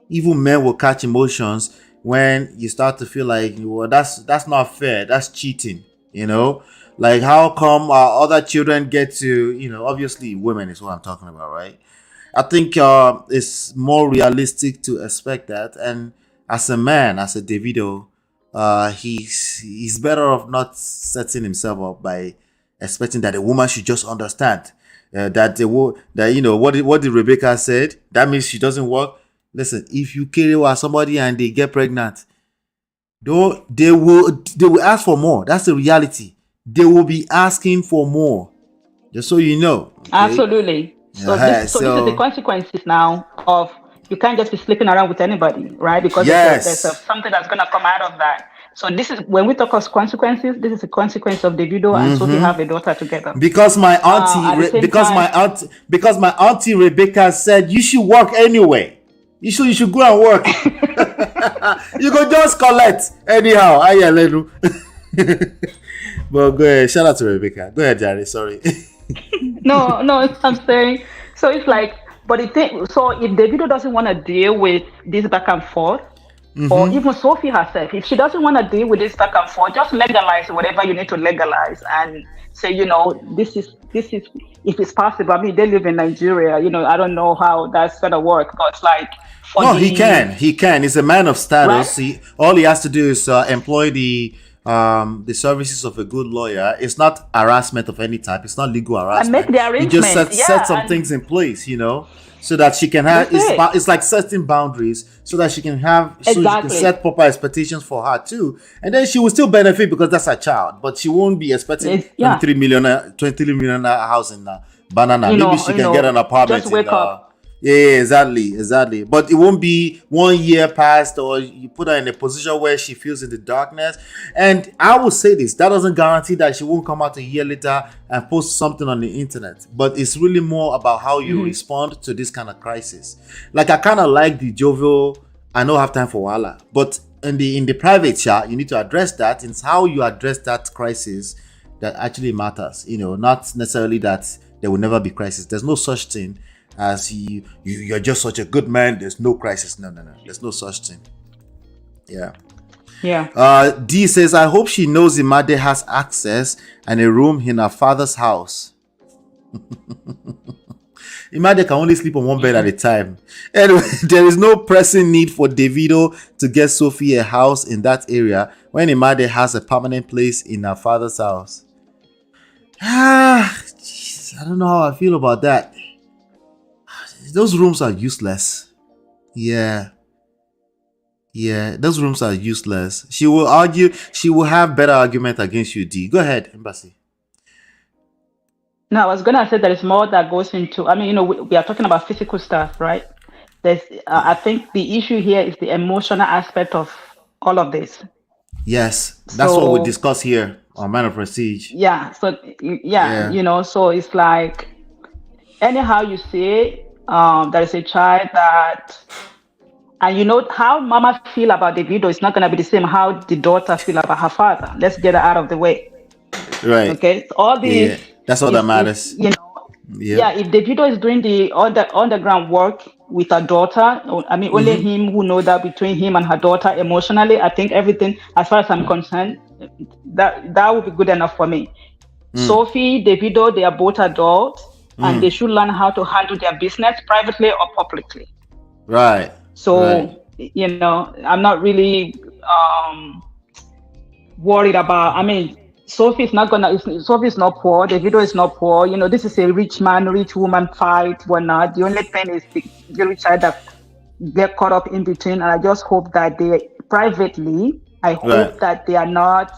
will catch emotions when you start to feel like, well, that's not fair. That's cheating. Like, how come other children get to, obviously women is what I'm talking about, right? I think it's more realistic to expect that. And as a man, as a Davido, he's better off not setting himself up by expecting that a woman should just understand what did Rebecca said. That means she doesn't work. Listen, if you carry with somebody and they get pregnant, they will ask for more. That's the reality. They will be asking for more. Just so you know. Okay? Absolutely. So this is the consequences now of, you can't just be sleeping around with anybody, right? Because there's something that's going to come out of that. So this is, when we talk of consequences, this is a consequence of Davido and Sophie have a daughter together. Because my auntie, because my auntie Rebecca said you should work anyway. You should go and work. You go just collect anyhow. But go ahead. Shout out to Rebecca. Go ahead, Jerry. Sorry. No, I'm saying. So it's like, but so if Davido doesn't want to deal with this back and forth, or even Sophie herself, if she doesn't want to deal with this back and forth, just legalize whatever you need to legalize and say, this is if it's possible. I mean, they live in Nigeria. I don't know how that's gonna work, but it's like. He can. He's a man of status. Right? All he has to do is employ the services of a good lawyer. It's not harassment of any type. It's not legal harassment. And make the arrangement. He just set some things in place, so that she can have. It's like setting boundaries so that she can have. So you can set proper expectations for her too, and then she will still benefit because that's her child. But she won't be expecting 20 million house in Banana. Maybe she can get an apartment. Just wake up. Yeah, exactly. But it won't be 1 year past, or you put her in a position where she feels in the darkness. And I will say this, that doesn't guarantee that she won't come out a year later and post something on the internet. But it's really more about how you respond to this kind of crisis. Like, I kind of like the jovial, I don't have time for Wala. But in the private chat, you need to address that. It's how you address that crisis that actually matters. Not necessarily that there will never be crisis. There's no such thing as you're just such a good man, there's no crisis. No, there's no such thing. Yeah. D says, I hope she knows Imade has access and a room in her father's house. Imade can only sleep on one bed at a time. Anyway, there is no pressing need for Davido to get Sophie a house in that area when Imade has a permanent place in her father's house. I don't know how I feel about that. Those rooms are useless. Yeah, those rooms are useless. She will argue, she will have better argument against you, D. Go ahead, Embassy. No, I was going to say there is more that goes into, we are talking about physical stuff, right? I think the issue here is the emotional aspect of all of this. Yes, that's what we discuss here on Man of Prestige. Yeah, so, so it's like, anyhow you say, there is a child that, and how mama feel about the video is not going to be the same how the daughter feel about her father. Let's get it out of the way. Right. Okay. So all these. Yeah, that's all that matters. If the video is doing the underground work with her daughter, only him who know that between him and her daughter emotionally, I think everything, as far as I'm concerned, that would be good enough for me. Sophie, Davido, they are both adults. And they should learn how to handle their business privately or publicly. Right. So, I'm not really worried about, Sophie's not poor. Davido is not poor. This is a rich woman fight, whatnot. The only thing is the rich side that get caught up in between. And I just hope that they privately, that they are not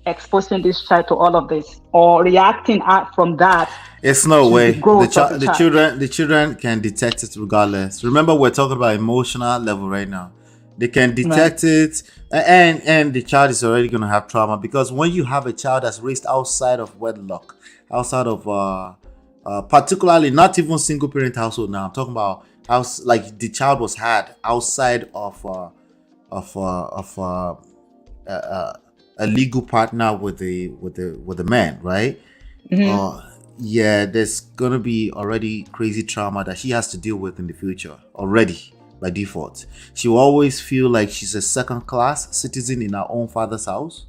exposing this child to all of this or reacting out from that. It's no way. The children can detect it regardless. Remember, we're talking about emotional level right now. They can detect it, and the child is already going to have trauma, because when you have a child that's raised outside of wedlock, outside of particularly not even single parent household. Now I'm talking about house, like the child was had outside of a legal partner with the man, right? Yeah, there's gonna be already crazy trauma that she has to deal with in the future already by default. She will always feel like she's a second class citizen in her own father's house.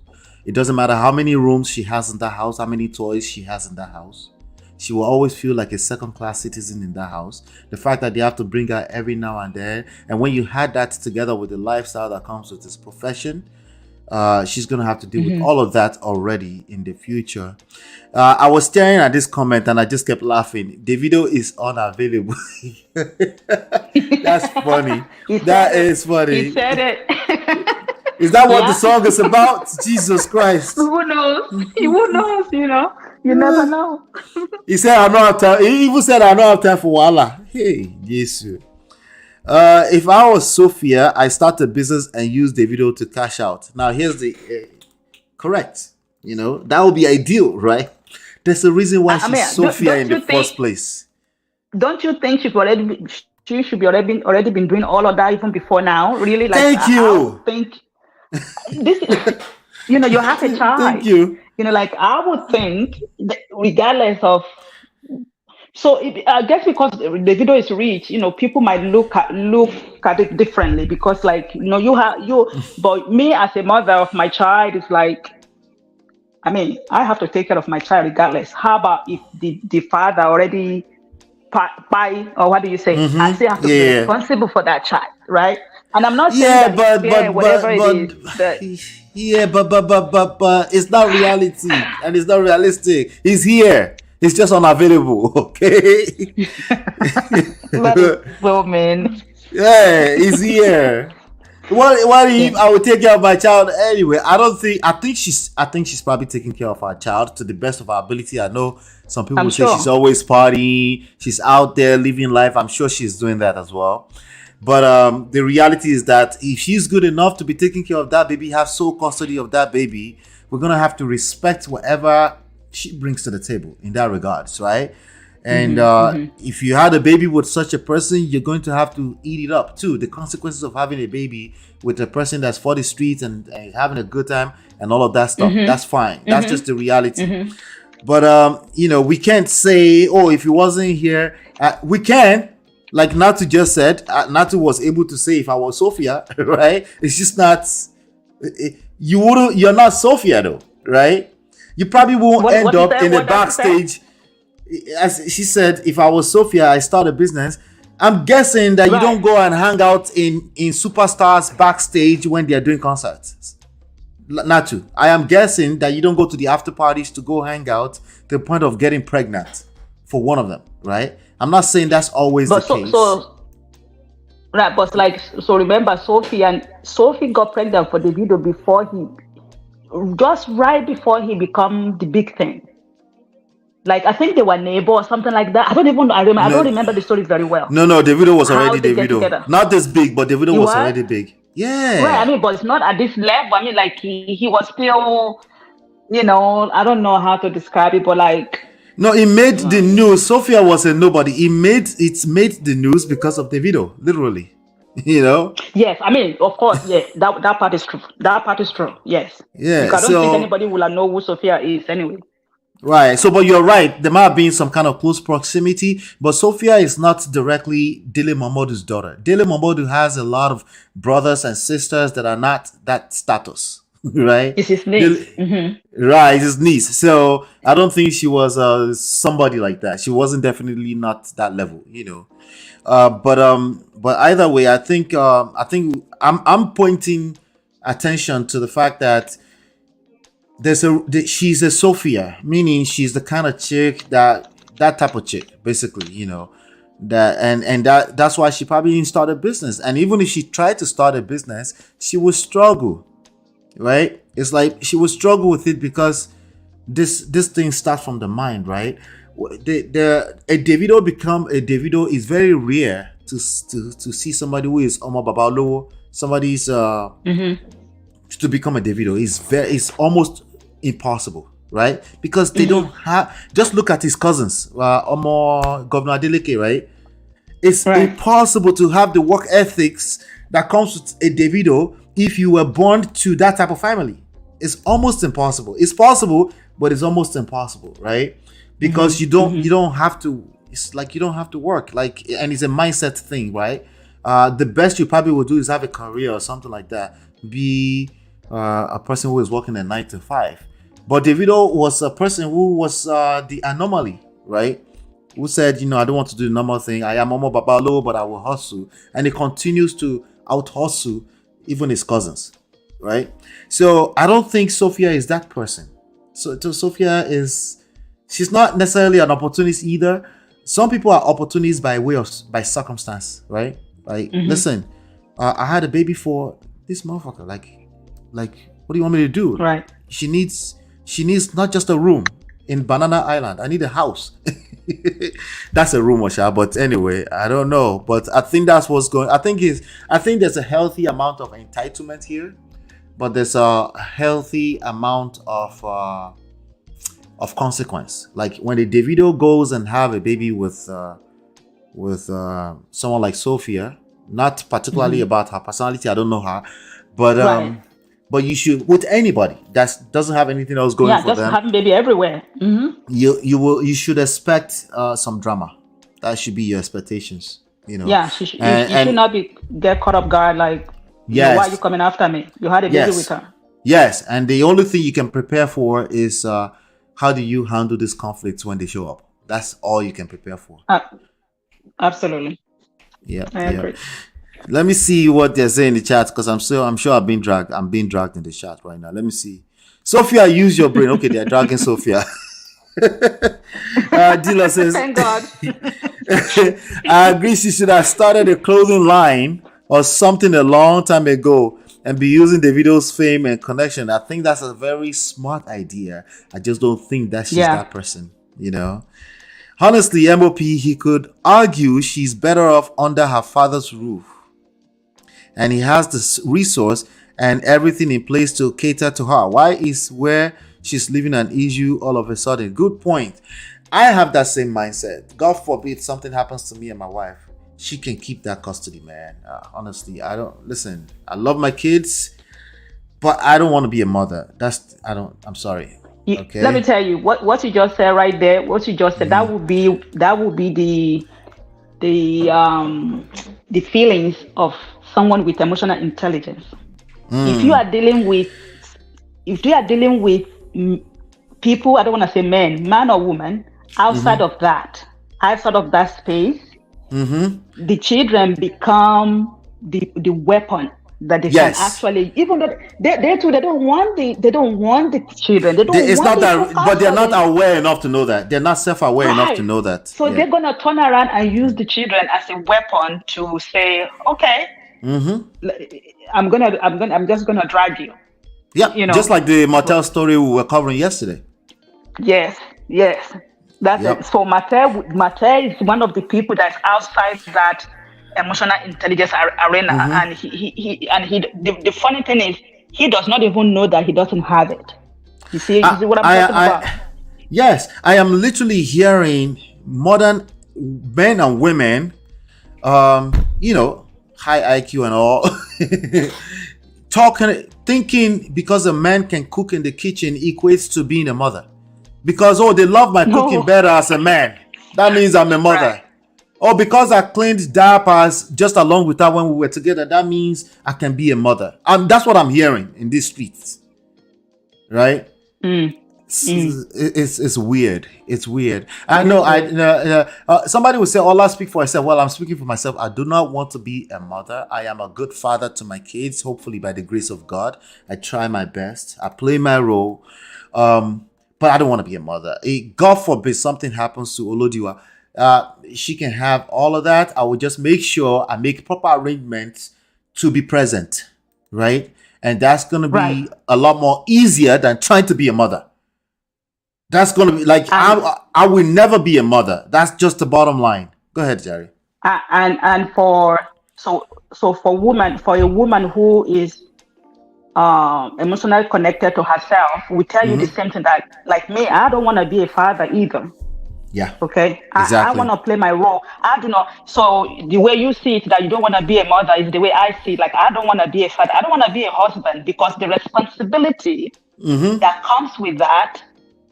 It doesn't matter how many rooms she has in that house, how many toys she has in that house. She will always feel like a second class citizen in that house. The fact that they have to bring her every now and then, and when you had that together with the lifestyle that comes with this profession, she's gonna have to deal with all of that already in the future. I was staring at this comment and I just kept laughing. Davido is unavailable. That's funny. That is funny. He said it. Is that what the song is about? Jesus Christ. Who knows? Who knows? You never know. He said, "I don't have time." He even said, "I don't have time for Wala." Hey, Jesus. If I was Sophia, I start a business and use Davido to cash out. Now, here's the correct. That would be ideal, right? There's a reason why she's Sophia in the first place. Don't you think she should be already been doing all of that even before now? Really, like thank you. I think this is, you have a child. Thank you. Like I would think, that regardless of. So I guess because the video is rich, people might look at it differently, because but me as a mother of my child is like, I have to take care of my child regardless. How about if the father already buy, or what do you say? I still have to be responsible for that child, right? And I'm not saying but it's not reality and it's not realistic. He's here. He's just unavailable, okay? Well, man. Yeah, he's here. What if I would take care of my child anyway? I think she's probably taking care of her child to the best of her ability. I know some people say she's always partying, she's out there living life. I'm sure she's doing that as well. But the reality is that if she's good enough to be taking care of that baby, have sole custody of that baby, we're gonna have to respect whatever she brings to the table in that regards, right? And if you had a baby with such a person, you're going to have to eat it up too. The consequences of having a baby with a person that's for the streets and having a good time and all of that stuff, that's fine. That's just the reality. But we can't say, oh, if he wasn't here, we can. Like Natu just said, Natu was able to say, if I was Sophia, right? It's just not. You're not Sophia though, right? You probably won't end up in the backstage. As she said, if I was Sophia, I start a business. I'm guessing that you don't go and hang out in superstars backstage when they are doing concerts. Natu, I am guessing that you don't go to the after parties to go hang out to the point of getting pregnant for one of them, right? I'm not saying that's always the case. But remember, Sophie got pregnant for Davido right before he become the big thing. Like, I think they were neighbors or something like that. I don't even know. I don't remember the story very well. No, Davido was already Davido. Not this big, but Davido was already big. Yeah. Right, but it's not at this level. He was still, I don't know how to describe it, but like. No, it made the news. Sophia was a nobody. It made the news because of Davido, literally. Yes, of course, yeah. That part is true. That part is true. Yes. Yeah. Because I don't think anybody will know who Sophia is anyway. Right. So, but you're right. There might have been some kind of close proximity, but Sophia is not directly Dele Momodu's daughter. Dele Momodu has a lot of brothers and sisters that are not that status. Right? It's his niece. Right, it's his niece. So I don't think she was somebody like that. She wasn't definitely not that level, But either way, I think I'm pointing attention to the fact that she's a Sophia, meaning she's the kind of chick that type of chick, basically, that's why she probably didn't start a business. And even if she tried to start a business, she would struggle. right? It's like she will struggle with it because this thing starts from the mind, right? A Davido become a Davido is very rare to see somebody who is Omo Babalowo, somebody's to become a Davido. It's almost impossible, right? Because they don't have. Just look at his cousins, Omo Governor Adeleke, right? It's impossible to have the work ethics that comes with a Davido if you were born to that type of family. It's almost impossible. It's possible, but it's almost impossible, right? Because you don't have to. It's like you don't have to work, like, and it's a mindset thing, right? The best you probably will do is have a career or something like that. Be a person who is working a 9 to 5. But Davido was a person who was the anomaly, right? Who said, I don't want to do the normal thing. I am Omo Babalo, but I will hustle. And he continues to out hustle even his cousins, right? So I don't think Sophia is that person. So Sophia she's not necessarily an opportunist either. Some people are opportunists by circumstance, right? Like, listen, I had a baby for this motherfucker. Like, what do you want me to do? Right. She needs not just a room in Banana Island. I need a house. That's a rumor, but anyway, I don't know. But I think that's what's going. I think there's a healthy amount of entitlement here, but there's a healthy amount of consequence. Like when the Davido goes and have a baby with someone like Sophia, not particularly about her personality. I don't know her, but but you should, with anybody that doesn't have anything else going for just them. having baby everywhere. You should expect some drama. That should be your expectations. Yeah, you should not get caught up guard like, yes, why are you coming after me? You had a baby with her. Yes, and the only thing you can prepare for is how do you handle these conflicts when they show up. That's all you can prepare for. Absolutely. Yeah, I agree. Let me see what they're saying in the chat, because I'm sure I'm being dragged in the chat right now. Let me see. Sophia, use your brain. Okay, they're dragging Sophia. Dila says, thank God. I agree, she should have started a clothing line or something a long time ago and be using the video's fame and connection. I think that's a very smart idea. I just don't think that she's that person, Honestly, MOP, he could argue she's better off under her father's roof. And he has the resource and everything in place to cater to her. Why is where she's living an issue all of a sudden? Good point. I have that same mindset. God forbid something happens to me and my wife. She can keep that custody, man. Honestly, I love my kids, but I don't want to be a mother. I'm sorry. Okay. Let me tell you what you just said right there. What you just said, that would be the feelings of someone with emotional intelligence. If you are dealing with people, I don't want to say man or woman, outside of that space, the children become the weapon that they can actually, even though they don't want the children. But they're not aware enough to know that. They're not self-aware enough to know that. So they're gonna turn around and use the children as a weapon to say, okay, I'm just gonna drag you. Yeah, just like the Martel story we were covering yesterday. Yes. That's it. So Martel is one of the people that's outside that emotional intelligence arena, and the funny thing is, he does not even know that he doesn't have it. You see what I'm talking about? Yes, I am literally hearing modern men and women, high IQ and all, thinking because a man can cook in the kitchen equates to being a mother. Because, they love my cooking better as a man. That means I'm a mother. Right. Or because I cleaned diapers just along with her when we were together, that means I can be a mother. That's what I'm hearing in these streets. Right? It's weird. It's weird. I know. Somebody would say, I'll speak for myself. Well, I'm speaking for myself. I do not want to be a mother. I am a good father to my kids, hopefully by the grace of God. I try my best. I play my role. But I don't want to be a mother. God forbid something happens to Olodiwa. She can have all of that. I will just make sure I make proper arrangements to be present, right? And that's going to be Right. a lot more easier than trying to be a mother. That's going to be like, I will never be a mother. That's just the bottom line. Go ahead, Jerry. And for a woman who is emotionally connected to herself, we tell you the same thing, that like me, I don't want to be a father either. Yeah. Okay. Exactly. I want to play my role. I do not. So the way you see it, that you don't want to be a mother, is the way I see it. Like, I don't want to be a father. I don't want to be a husband, because the responsibility that comes with that,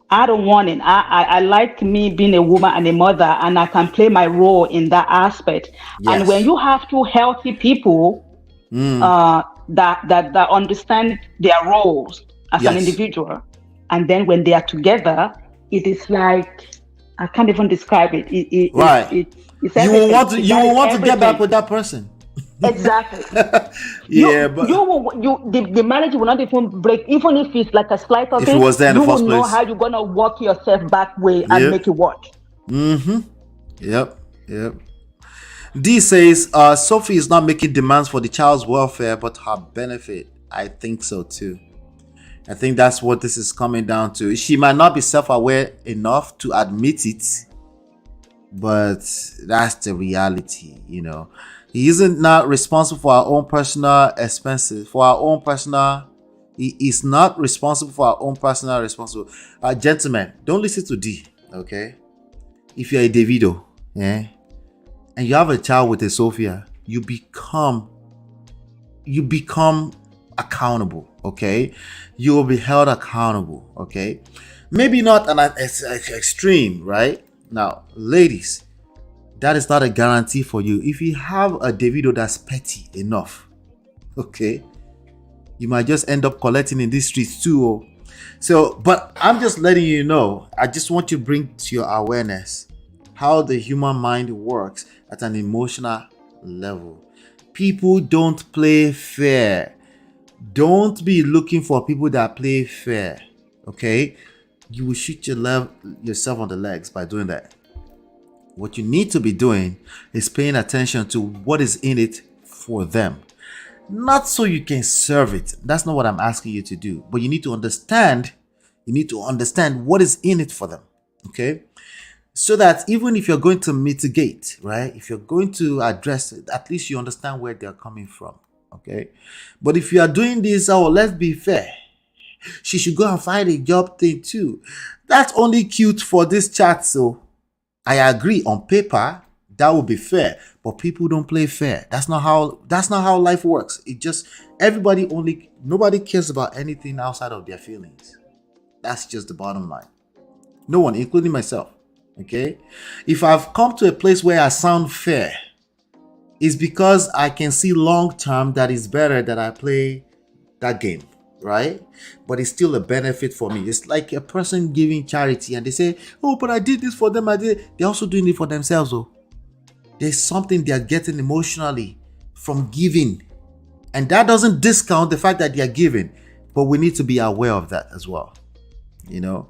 I don't want it. I like me being a woman and a mother, and I can play my role in that aspect. Yes. And when you have two healthy people that understand their roles as an individual, and then when they are together, it is like, I can't even describe it. Right. It's You will want to everything. get back with that person. Exactly. Yeah, the marriage will not even break, even if it's like a slight of if it. it was there in the you will first know place. how you're gonna walk yourself back way and make it work. Yep. D says, Sophie is not making demands for the child's welfare, but her benefit. I think so too. I think that's what this is coming down to. She might not be self-aware enough to admit it, but that's the reality, you know. He isn't not responsible for our own personal expenses, he is not responsible for our own personal responsibility. Gentlemen, don't listen to D, okay? If you're a Davido, and you have a child with a Sophia, you become accountable, okay? You will be held accountable, okay? Maybe not an extreme, right? Now, ladies, that is not a guarantee for you. If you have a Davido that's petty enough, okay, you might just end up collecting in these streets too. So, but I'm just letting you know, I just want you to bring to your awareness how the human mind works at an emotional level. People don't play fair. Don't be looking for people that play fair, okay? You will shoot yourself on the legs by doing that. What you need to be doing is paying attention to what is in it for them. Not so you can serve it. That's not what I'm asking you to do. But you need to understand what is in it for them, okay? So that even if you're going to mitigate, right? If you're going to address it, at least you understand where they're coming from, okay? But if you are doing this, let's be fair, she should go and find a job thing too. That's only cute for this chat. So I agree, on paper that would be fair, but people don't play fair. That's not how life works. It just, nobody cares about anything outside of their feelings. That's just the bottom line. No one, including myself. Okay, if I've come to a place where I sound fair, it's because I can see long term that it's better that I play that game, right? But it's still a benefit for me. It's like a person giving charity and they say, oh, but I did this for them. They're also doing it for themselves. Oh, there's something they're getting emotionally from giving, and that doesn't discount the fact that they're giving, but we need to be aware of that as well, you know.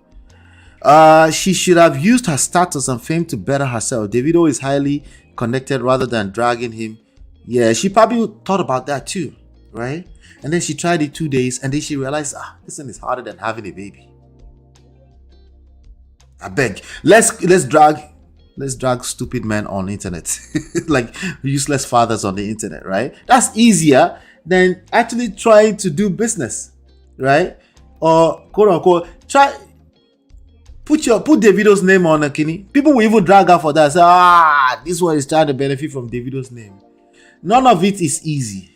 She should have used her status and fame to better herself. Davido is highly connected rather than dragging him. Yeah, she probably thought about that too, right? And then she tried it 2 days and then she realized, this thing is harder than having a baby. I beg, let's drag stupid men on the internet, like useless fathers on the internet, right? That's easier than actually trying to do business, right? Or quote unquote, Put Davido's name on a kidney. People will even drag her for that. Say, this one is trying to benefit from Davido's name. None of it is easy.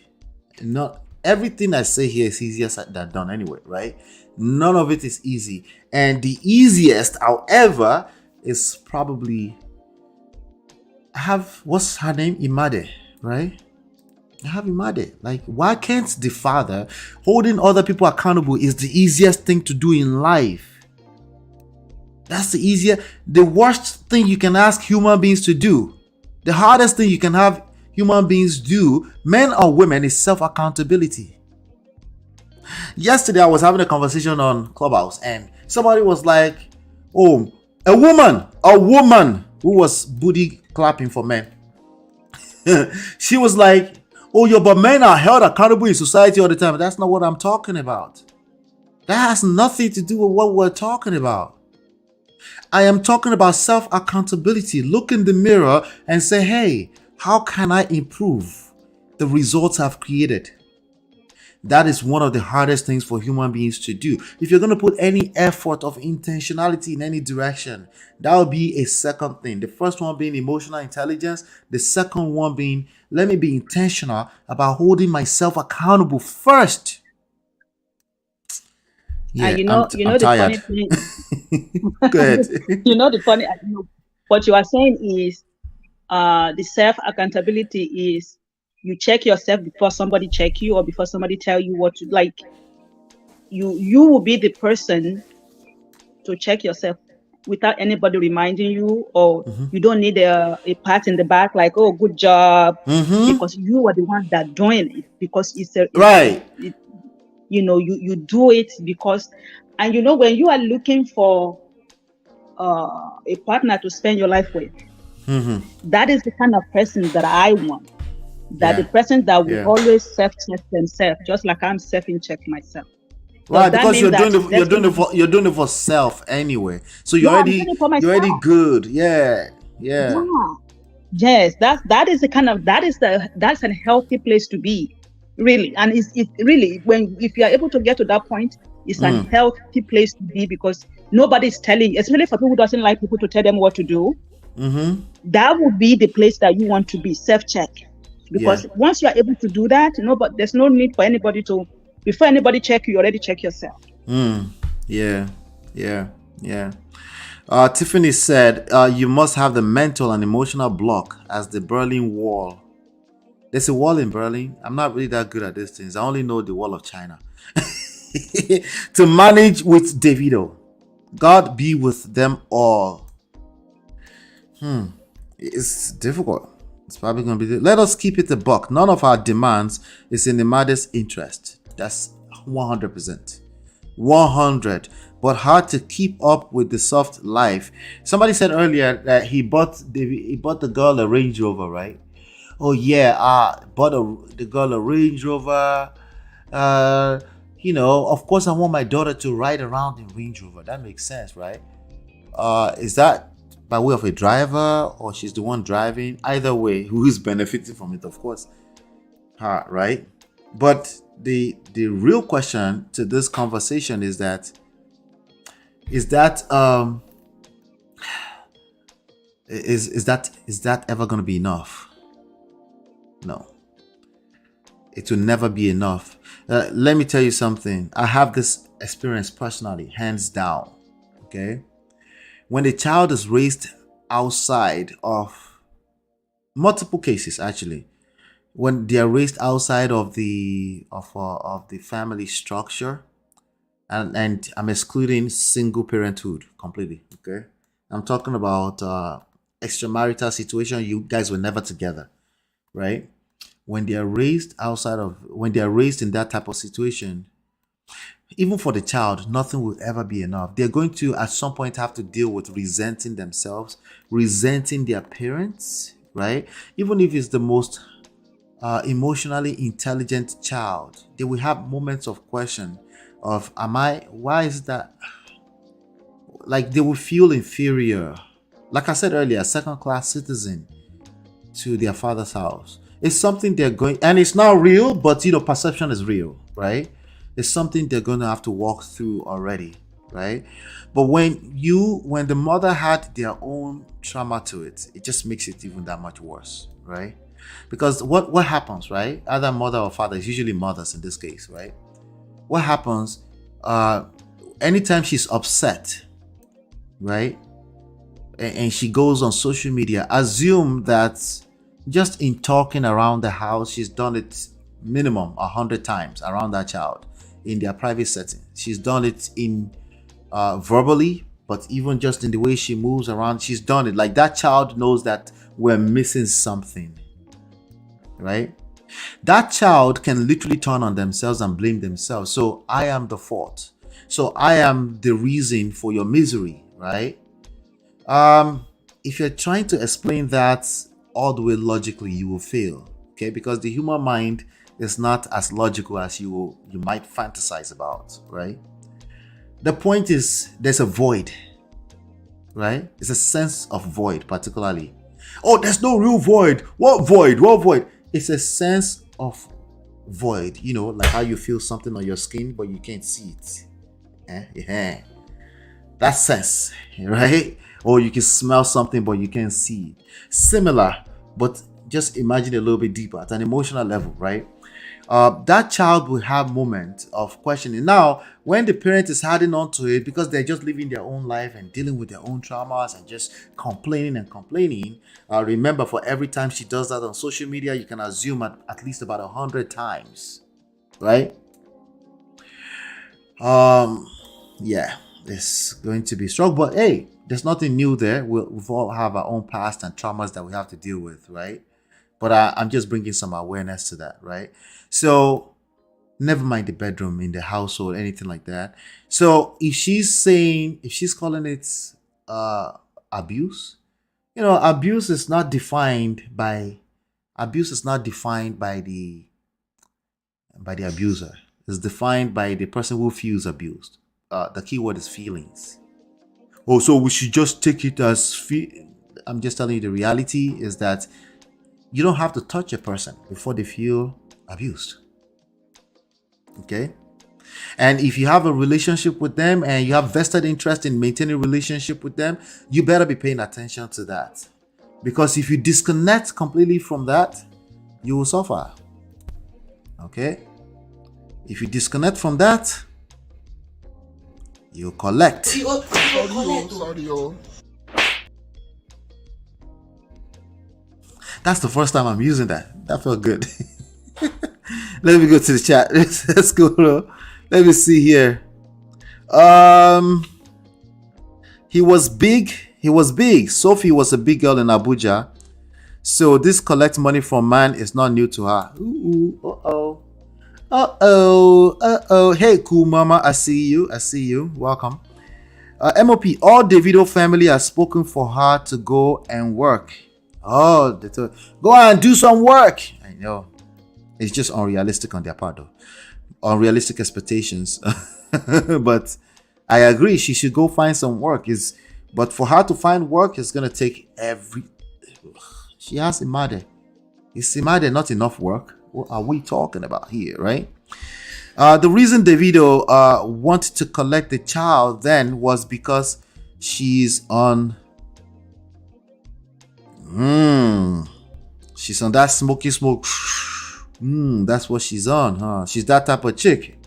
Not everything I say here is easier said than done anyway, right? None of it is easy. And the easiest, however, is probably what's her name? Imade, right? I have Imade. Like, why can't the father holding other people accountable is the easiest thing to do in life? That's the worst thing you can ask human beings to do. The hardest thing you can have human beings do, men or women, is self-accountability. Yesterday, I was having a conversation on Clubhouse and somebody was like, oh, a woman who was booty clapping for men. She was like, Oh, yeah, but men are held accountable in society all the time. That's not what I'm talking about. That has nothing to do with what we're talking about. I am talking about self-accountability. Look in the mirror and say, hey, how can I improve the results I've created? That is one of the hardest things for human beings to do. If you're going to put any effort of intentionality in any direction, that will be a second thing. The first one being emotional intelligence. The second one being, let me be intentional about holding myself accountable first. Yeah, you I'm know the tired. funny thing. Go ahead. You know the funny. What you are saying is, the self accountability is you check yourself before somebody check you or before somebody tell you what to like. You will be the person to check yourself without anybody reminding you, or you don't need a pat in the back like, oh, good job, because you are the one that doing it, because Right. You do it because, and when you are looking for a partner to spend your life with, that is the kind of person that I want. That the person that will always self-check themselves, just like I'm self-check myself. Right, because you're doing it for self anyway. So you're already good. Yeah. Yes, that's a healthy place to be, really. And it's really, if you are able to get to that point, it's a healthy place to be, because nobody's telling, especially for people who doesn't like people to tell them what to do. That would be the place that you want to be, self-check. Because once you are able to do that, but there's no need for anybody to, before anybody check you already check yourself. Yeah. Tiffany said, you must have the mental and emotional block as the Berlin Wall. There's a wall in Berlin. I'm not really that good at these things. I only know the Wall of China. To manage with Davido. God be with them all. It's difficult. It's probably going to be. Let us keep it a buck. None of our demands is in the mother's interest. That's 100%. 100. But hard to keep up with the soft life. Somebody said earlier that he bought the girl a Range Rover, right? Oh yeah, bought the girl a Range Rover. Of course I want my daughter to ride around in Range Rover. That makes sense, right? Is that by way of a driver, or she's the one driving? Either way, who is benefiting from it? Of course, her, right? But the real question to this conversation is that is that ever going to be enough? No, it will never be enough. Let me tell you something. I have this experience personally, hands down. Okay, when a child is raised outside of multiple cases, actually, when they are raised outside of the family structure, and I'm excluding single parenthood completely. Okay, I'm talking about extramarital situation. You guys were never together, right? When they are raised in that type of situation, even for the child, nothing will ever be enough. They're going to at some point have to deal with resenting themselves, resenting their parents, right? Even if it's the most emotionally intelligent child, they will have moments of question of, why is that? Like, they will feel inferior. Like I said earlier, second-class citizen to their father's house. It's something they're going, and it's not real, but perception is real, right? It's something they're going to have to walk through already, right? But when the mother had their own trauma to it, it just makes it even that much worse, right? Because what happens, right? Either mother or father, it's usually mothers in this case, right? What happens, anytime she's upset, right? And she goes on social media, assume that just in talking around the house, she's done it minimum 100 times around that child in their private setting. She's done it in verbally, but even just in the way she moves around, she's done it. Like, that child knows that we're missing something, right? That child can literally turn on themselves and blame themselves. So I am the fault. So I am the reason for your misery, right? If you're trying to explain that all the way logically, you will fail. Okay, because the human mind is not as logical as you might fantasize about, right? The point is there's a void, right? It's a sense of void, particularly. Oh, there's no real void. What void? What void? It's a sense of void, like how you feel something on your skin, but you can't see it. Yeah. That sense, right? Or you can smell something, but you can't see it. Similar, but just imagine a little bit deeper at an emotional level, right? That child will have moments of questioning. Now, when the parent is adding on to it because they're just living their own life and dealing with their own traumas and just complaining, remember, for every time she does that on social media, you can assume at least about 100 times, right? Yeah, it's going to be strong, but hey, there's nothing new there. We've all have our own past and traumas that we have to deal with, right? But I'm just bringing some awareness to that, right? So never mind the bedroom, in the household, anything like that. So if she's calling it abuse, abuse is not defined by the abuser. It's defined by the person who feels abused. The key word is feelings. Oh, so we should just take it as I'm just telling you, the reality is that you don't have to touch a person before they feel abused. Okay? And if you have a relationship with them and you have vested interest in maintaining a relationship with them, you better be paying attention to that. Because if you disconnect completely from that, you will suffer. Okay? If you disconnect from that, you collect. That's the first time I'm using that. That felt good. Let me go to the chat. Let's go. Let me see here. He was big. Sophie was a big girl in Abuja. So this collect money from man is not new to her. Uh-oh. Hey, cool mama. I see you. Welcome. MOP, all Davido family has spoken for her to go and work. Oh, they told, go and do some work. I know. It's just unrealistic on their part, though. Unrealistic expectations. But I agree, she should go find some work. But for her to find work, it's going to take She has Imade. Is Imade not enough work? What are we talking about here, right? The reason Davido wanted to collect the child then was because she's on... She's on that smoky smoke. That's what she's on, huh? She's that type of chick.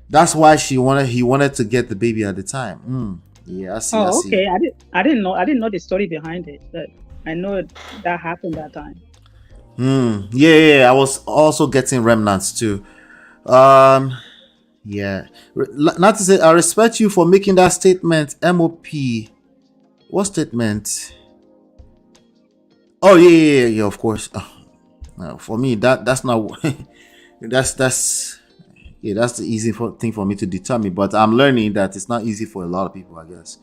That's why he wanted to get the baby at the time. Yeah, I see. Oh, okay. I didn't know the story behind it, but I know that happened that time. Yeah. I was also getting remnants too. Yeah. Not to say I respect you for making that statement, MOP. What statement? Oh yeah, of course. For me, that's not that's the easy thing for me to determine. But I'm learning that it's not easy for a lot of people, I guess.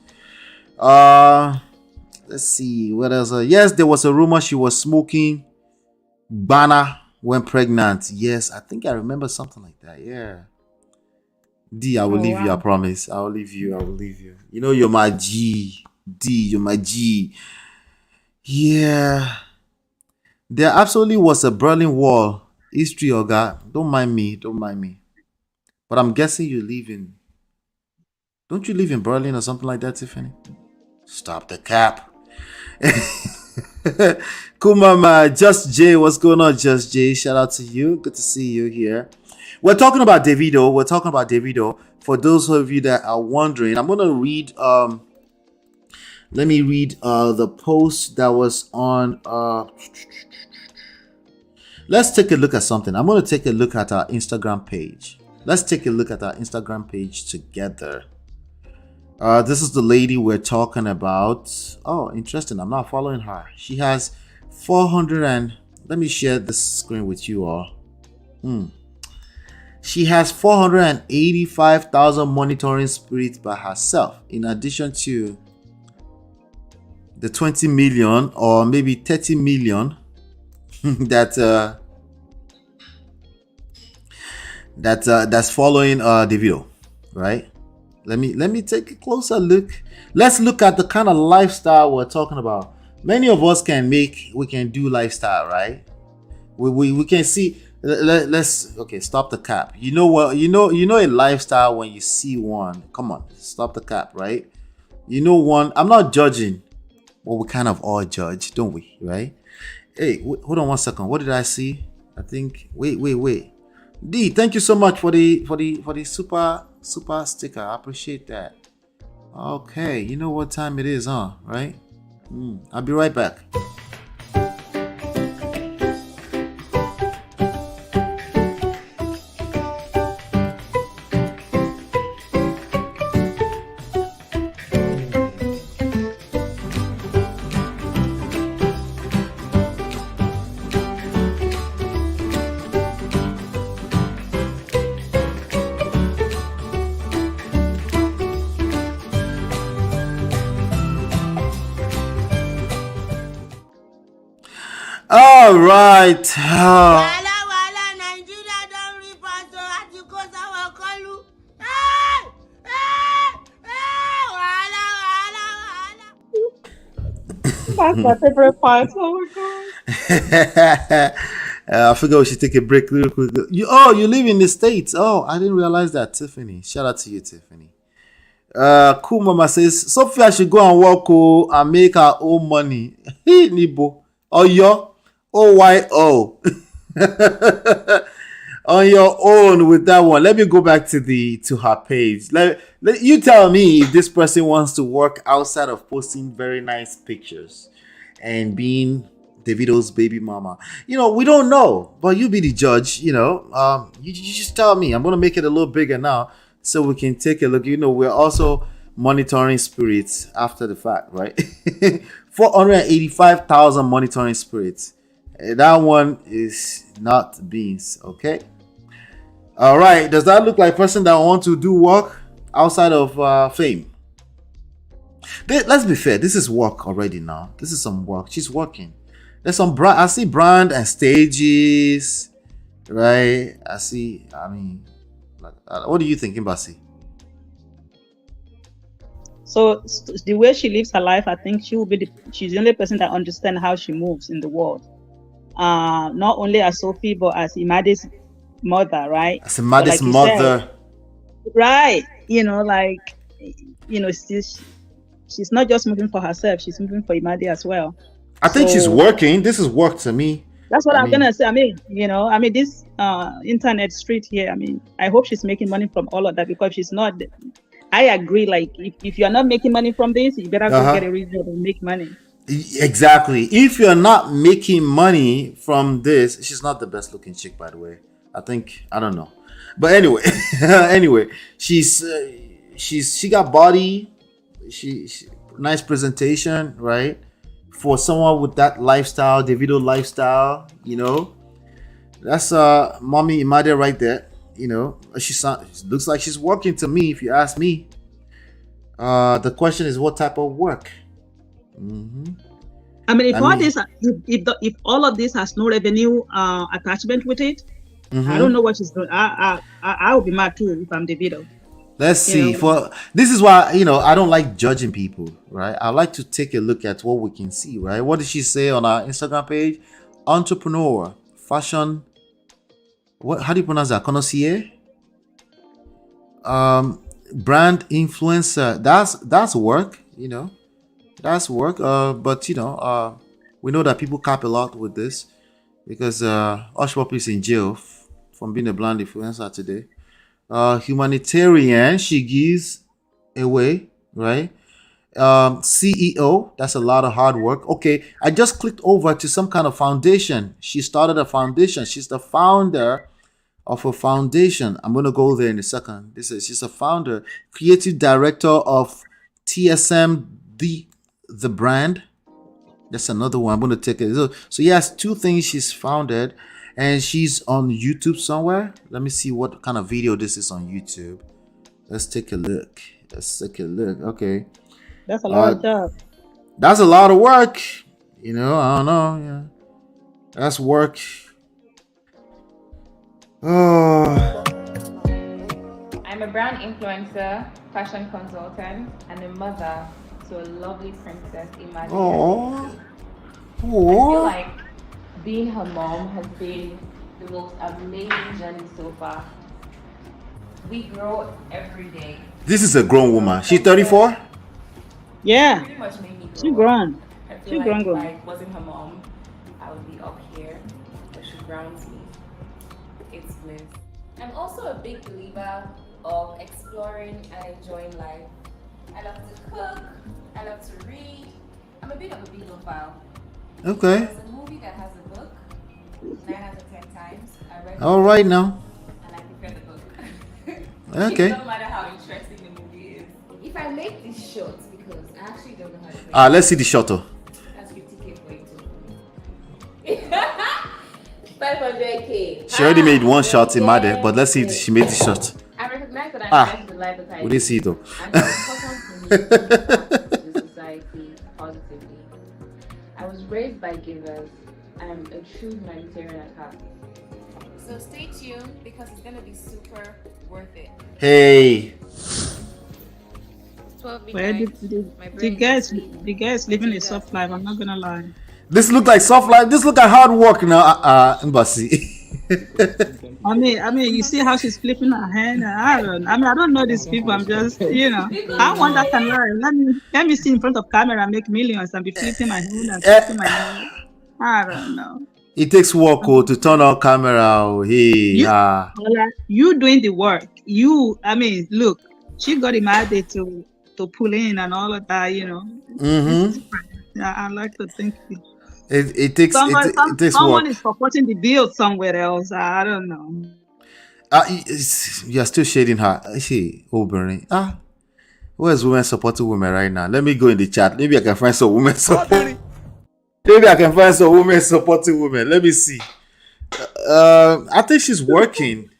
Let's see what else. Yes, there was a rumor she was smoking banana when pregnant. Yes, I think I remember something like that. Yeah. D, I will leave you. I promise. I will leave you. You know, you're my G. D, you're my G. Yeah. There absolutely was a Berlin Wall history, Oga. Don't mind me. But I'm guessing you live in... Don't you live in Berlin or something like that, Tiffany? Stop the cap. Cool, mama. Just Jay. What's going on, Just Jay? Shout out to you. Good to see you here. We're talking about Davido. For those of you that are wondering, I'm going to read... let me read the post that was on... Let's take a look at something. I'm going to take a look at our Instagram page. Let's take a look at our Instagram page together. This is the lady we're talking about. Oh, interesting. I'm not following her. She has 400 and... Let me share this screen with you all. She has 485,000 monitoring spirits by herself, in addition to the 20 million or maybe 30 million that that's following Davido, right? Let me take a closer look. Let's look at the kind of lifestyle we're talking about. Many of us we can do lifestyle, right? We can see. Let's okay. Stop the cap. You know what? You know a lifestyle when you see one. Come on, stop the cap, right? You know one. I'm not judging, but we kind of all judge, don't we? Right? Hey, hold on one second. What did I see? I think. Wait. D, thank you so much for the super sticker. I appreciate that. Okay, you know what time it is, huh? Right? I'll be right back. All right. That's my favorite part. Oh my god. I figure we should take a break real quick. You live in the States. Oh, I didn't realize that, Tiffany. Shout out to you, Tiffany. Cool Mama says Sophia should go and work and make her own money. Nibo. OYO. On your own with that one. Let me go back to her page. Let you tell me if this person wants to work outside of posting very nice pictures and being Davido's baby mama. We don't know, but you be the judge. You just tell me. I'm gonna make it a little bigger now so we can take a look. We're also monitoring spirits after the fact, right? 485,000 monitoring spirits. That one is not beans, okay? All right. Does that look like a person that want to do work outside of fame? Let's be fair. This is work already now. This is some work. She's working. There's some brand. I see brand and stages, right? What are you thinking, Basi? So the way she lives her life, I think she's the only person that understands how she moves in the world. Not only as Sophie, but as Imade's mother, right? As Imade's mother. Said, right. She's not just moving for herself, she's moving for Imade as well. I think she's working. This is work to me. That's what I'm gonna say. This internet street here, I hope she's making money from all of that, because she's not. I agree. Like, if you're not making money from this, you better go get a reason to make money. Exactly. If you're not making money from this, she's not the best looking chick, by the way. I don't know, but anyway, she got body, she nice presentation, right? For someone with that lifestyle, Davido lifestyle, that's mommy Imade right there. She looks like she's working to me, if you ask me. The question is, what type of work? If all of this has no revenue attachment with it, I don't know what she's doing. I would be mad too if I'm Davido. Let's see. This is why I don't like judging people, right? I like to take a look at what we can see, right? What did she say on our Instagram page? Entrepreneur, fashion. How do you pronounce that? Connoisseur. Brand influencer. That's work. That's work. But we know that people cap a lot with this, because Oshpop is in jail from being a brand influencer today. Humanitarian, she gives away, right? CEO, that's a lot of hard work. Okay, I just clicked over to some kind of foundation. She started a foundation. She's the founder of a foundation. I'm going to go there in a second. She's a founder, creative director of TSM, the brand. That's another one. I'm going to take it. So yes, two things she's founded. And she's on YouTube somewhere. Let me see what kind of video this is on YouTube. Let's take a look. Okay. That's a lot of job. That's a lot of work. I don't know. That's work. Oh. I'm a brand influencer, fashion consultant, and a mother to a lovely princess, Imagine. Oh. I feel like being her mom has been the most amazing journey so far. We grow every day. This is a grown woman. She's 34? Yeah. Pretty much made me grow. She grown. I feel She like grown, if grown. I wasn't her mom, I would be up here, but she grounds me. It's bliss. I'm also a big believer of exploring and enjoying life. I love to cook, I love to read. I'm a bit of a bibliophile. Okay. There's a movie that has a book 9 out of 10 times. I read All right now. and I prefer the book. Okay. It doesn't matter how interesting the movie is. If I make this short, because I actually don't know how to make Let's see the shot. that's 50K for it. 500K. She already made one shot in Made, but let's see if she made the shot. I recognize that I'm trying to live that I We didn't see it though. and it's important for me to impact the society positively. I was raised by givers. I'm a true humanitarian at heart. So stay tuned because it's gonna be super worth it. Hey. 12 Well, midnight. the guys living a soft life. I'm not gonna lie. This look like soft life. This look like hard work now. Embassy. I mean, you see how she's flipping her hand. I don't know these people. I'm just, I want that kind of life. Let me see in front of camera and make millions and be flipping my hand and flipping my hand. I don't know. It takes work to turn on camera. Hey, You doing the work. Look, she got him out there to pull in and all of that. Mm-hmm. I like to think It takes someone work. is supporting the bill somewhere else. I don't know. You're still shading her. Hey, Bernie. Where's women supporting women right now? Let me go in the chat. Maybe I can find some women supporting. Maybe I can find some women supporting women. Let me see. I think she's working.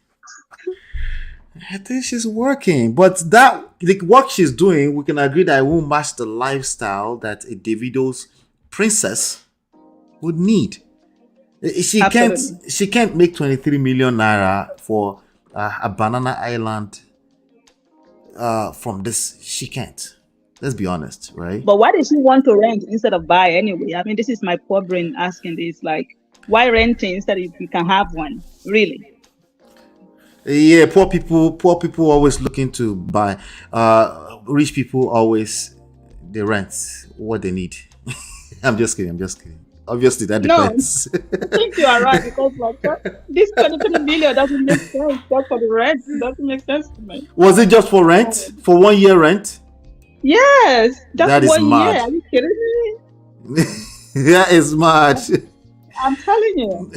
But the work she's doing, we can agree that it won't match the lifestyle that a Davido's princess would need. She can't make 23 million naira for a banana island from this. She can't. Let's be honest, right? But why does she want to rent instead of buy anyway? I mean, this is my poor brain asking this. Like, why renting instead of you can have one? Really? Yeah, poor people always looking to buy. Rich people always they rent what they need. I'm just kidding. Obviously, that depends. No, I think you are right because this 23 million doesn't make sense. Just for the rent, it doesn't make sense to me. Was it just for rent? For 1 year rent? Yes, just that is 1 mad. year. Are you kidding me? That is mad. I'm telling you.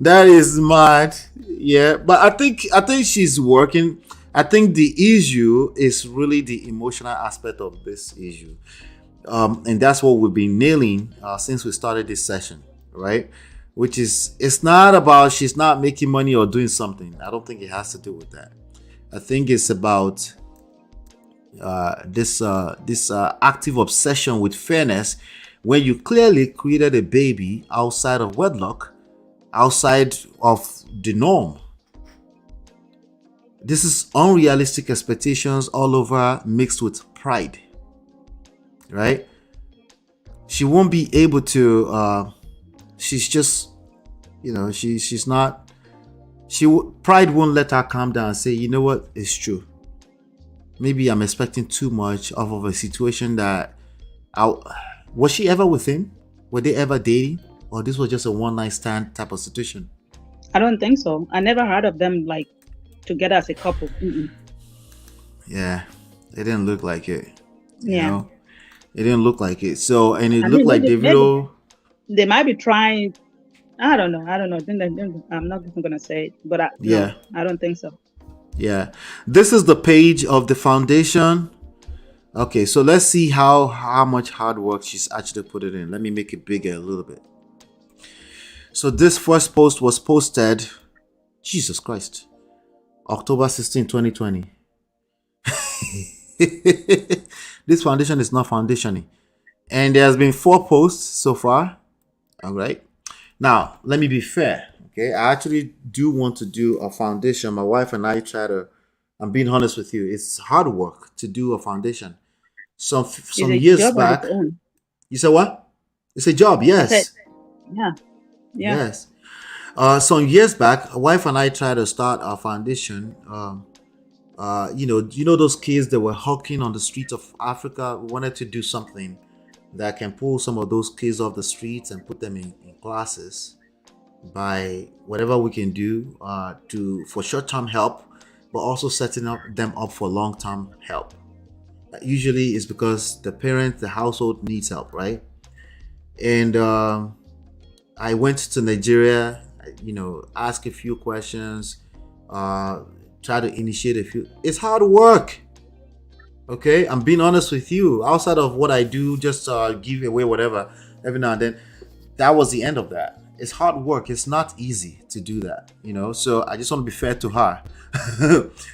That is mad. Yeah, but I think she's working. I think the issue is really the emotional aspect of this issue. And that's what we've been nailing since we started this session, right? Which is, it's not about she's not making money or doing something. I don't think it has to do with that. I think it's about this active obsession with fairness when you clearly created a baby outside of wedlock, outside of the norm. This is unrealistic expectations all over mixed with pride, right? She won't be able to she's just, she's not, pride won't let her calm down and say, you know what, it's true. Maybe I'm expecting too much off of a situation that was she ever with him? Were they ever dating? Or this was just a one-night stand type of situation? I don't think so. I never heard of them like together as a couple. Mm-mm. Yeah, it didn't look like it. Yeah. It didn't look like it. So, and it looked like Davido. They might be trying. I don't know. I'm not even gonna say it, but no, I don't think so. Yeah, this is the page of the foundation. Okay, so let's see how much hard work she's actually put it in. Let me make it bigger a little bit. So this first post was posted, Jesus Christ, October 16, 2020. This foundation is not foundationing. And there has been 4 posts so far. All right. Now, let me be fair. Okay. I actually do want to do a foundation. My wife and I try to, I'm being honest with you, it's hard work to do a foundation. It's Some a years job on its back, own. you said what? It's a job, I said, yes. yeah, yeah. Yes. Some years back, a wife and I tried to start our foundation. You know those kids that were hawking on the streets of Africa. We wanted to do something that can pull some of those kids off the streets and put them in classes by whatever we can do to for short-term help, but also setting them up for long-term help. Usually, it's because the household needs help, right? And I went to Nigeria, ask a few questions, uh, try to initiate a few. It's hard work. Okay, I'm being honest with you. Outside of what I do, just give away whatever every now and then. That was the end of that. It's hard work. It's not easy to do that. So I just want to be fair to her.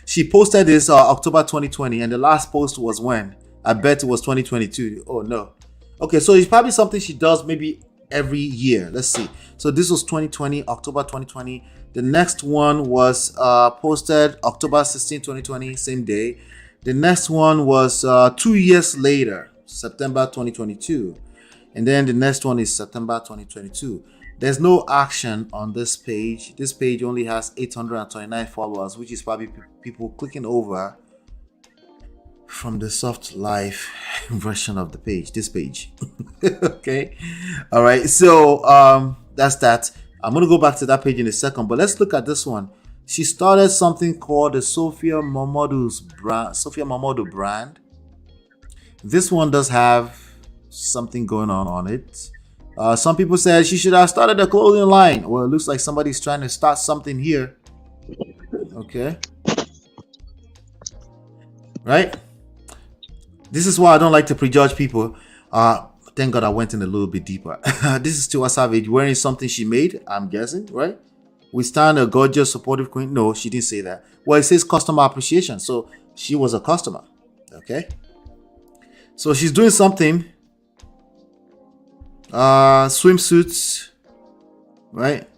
She posted this October 2020, and the last post was when? I bet it was 2022. Oh no. Okay, so it's probably something she does maybe every year. Let's see. So this was 2020, October 2020. The next one was posted October 16, 2020, same day. The next one was 2 years later, September 2022. And then the next one is September 2022. There's no action on this page. This page only has 829 followers, which is probably people clicking over from the soft life version of the page, this page. Okay. All right. So that's that. I'm going to go back to that page in a second, but let's look at this one. She started something called the Sophia Mamadou brand. This one does have something going on it. Some people said she should have started a clothing line. Well, it looks like somebody's trying to start something here. Okay. Right? This is why I don't like to prejudge people. Thank God I went in a little bit deeper. This is Tiwa Savage wearing something she made, I'm guessing, right? We stand a gorgeous, supportive queen. No, she didn't say that. Well, it says customer appreciation. So she was a customer. Okay. So she's doing something. Swimsuits. Right?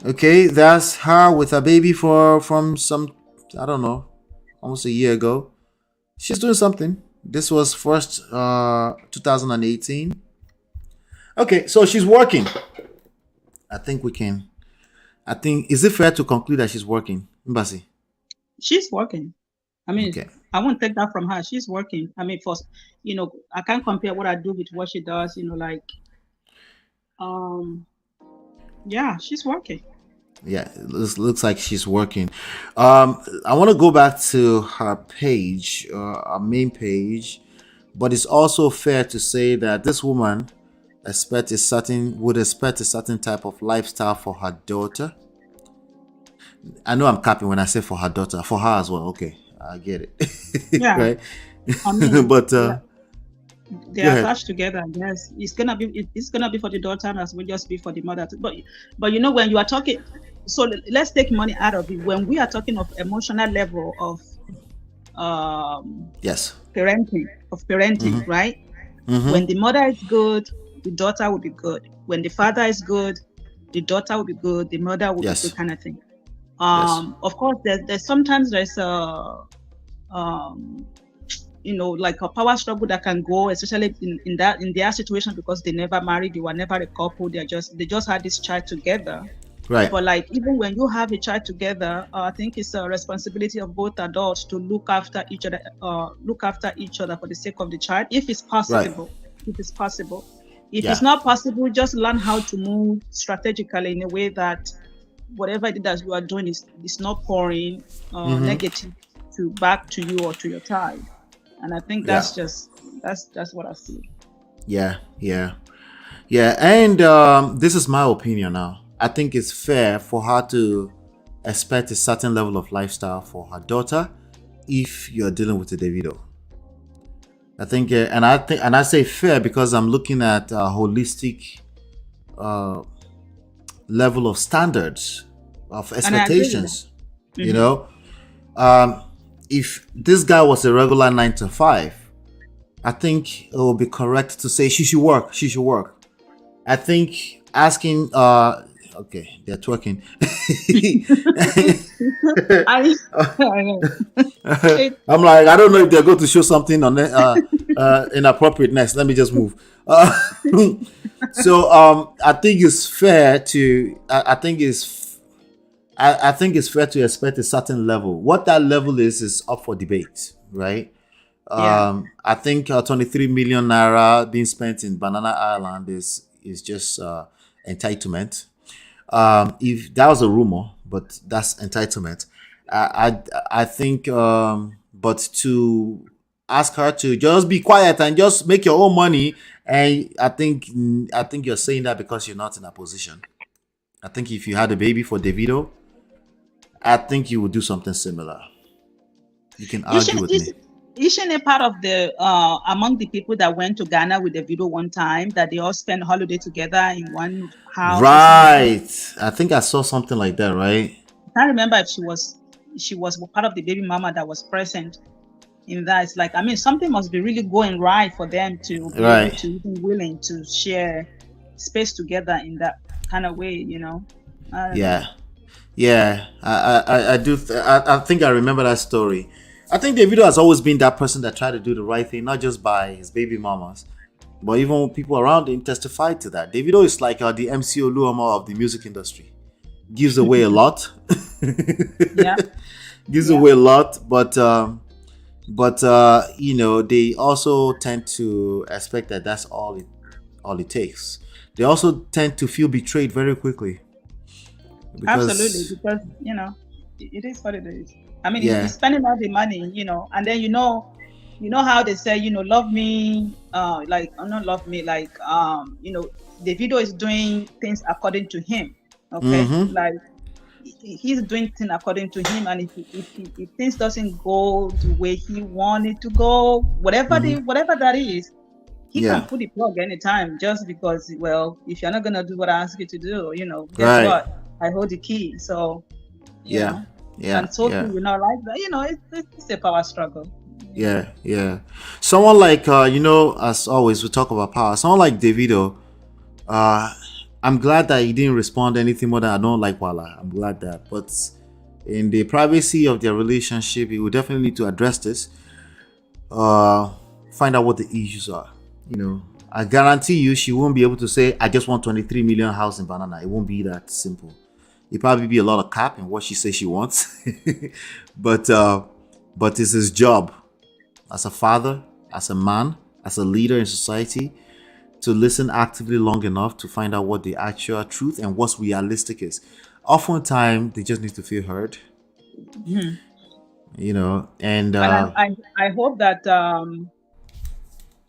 Okay, that's her with a baby from some, I don't know, almost a year ago. She's doing something. This was first 2018. Okay, so she's working. Is it fair to conclude that she's working, Mbasi? She's working. I mean, Okay. I won't take that from her. She's working. I mean, I can't compare what I do with what she does. Yeah, she's working. Yeah, it looks like she's working. I want to go back to her page, our main page, but it's also fair to say that this woman would expect a certain type of lifestyle for her daughter. I know I'm capping when I say for her daughter, for her as well. Okay, I get it. Yeah. Right. I mean, But yeah, go they're ahead. attached together. Yes, it's gonna be for the daughter as well, just be for the mother. But when you are talking, so let's take money out of it. When we are talking of emotional level of Yes. parenting, right? Mm-hmm. When the mother is good, the daughter will be good. When the father is good, the daughter will be good. The mother will Yes. be good, kind of thing. Yes. Of course, there's sometimes there's like a power struggle that can go, especially in their situation, because they never married, they were never a couple. They just had this child together. Right. But like, even when you have a child together, I think it's a responsibility of both adults to look after each other for the sake of the child, if it's possible. If it's possible. If Yeah. it's not possible, just learn how to move strategically in a way that whatever it is that you are doing is not pouring negative back to you or to your child. And I think that's what I see. Yeah. And this is my opinion now. I think it's fair for her to expect a certain level of lifestyle for her daughter if you're dealing with a Davido. I think, and I say fair because I'm looking at a holistic level of standards of expectations. Mm-hmm. If this guy was a regular 9 to 5, I think it would be correct to say she should work. I think asking okay, they're twerking. I know. I'm like, I don't know if they're going to show something on inappropriateness. Let me just move. So I think it's fair to I think it's fair to expect a certain level. What that level is up for debate, right? Yeah. I think 23 million naira being spent in Banana Island is just entitlement. If that was a rumor, but that's entitlement. I think, but to ask her to just be quiet and just make your own money, and I think you're saying that because you're not in a position. I think if you had a baby for Davido, I think you would do something similar. You can argue with me. Isn't a part of the among the people that went to Ghana with the video one time that they all spent holiday together in one house? Right. I think I saw something like that, right? I can't remember if she was part of the baby mama that was present in that. It's like, I mean, something must be really going right for them to be able to even willing to share space together in that kind of way, you know. Yeah. I do. I think I remember that story. I think Davido has always been that person that tried to do the right thing, not just by his baby mamas, but even people around him testified to that. Davido is like the MC Oluoma of the music industry. Gives away a lot. Yeah. Gives away a lot, but you know, they also tend to expect that that's all it takes. They also tend to feel betrayed very quickly. Absolutely, because you know it is what it is. I mean, you're spending all the money, you know, and then you know how they say, you know, love me, like not love me, like you know, Davido is doing things according to him, okay, like he's doing things according to him, and if things doesn't go the way he wanted to go, whatever that is, he can pull the plug anytime, just because, well, if you're not gonna do what I ask you to do, you know, guess what? I hold the key. So you know. And Sophie will not like that. You know, it's a power struggle. Yeah. Someone like you know, as always, we talk about power. Someone like Davido, I'm glad that he didn't respond anything more than I don't like Wala. I'm glad that. But in the privacy of their relationship, he will definitely need to address this. Find out what the issues are. You know, I guarantee you she won't be able to say, I just want 23 million house in Banana. It won't be that simple. It probably be a lot of cap in what she says she wants. but it's his job as a father, as a man, as a leader in society to listen actively long enough to find out what the actual truth and what's realistic is. Oftentimes, they just need to feel heard. You know, and I hope that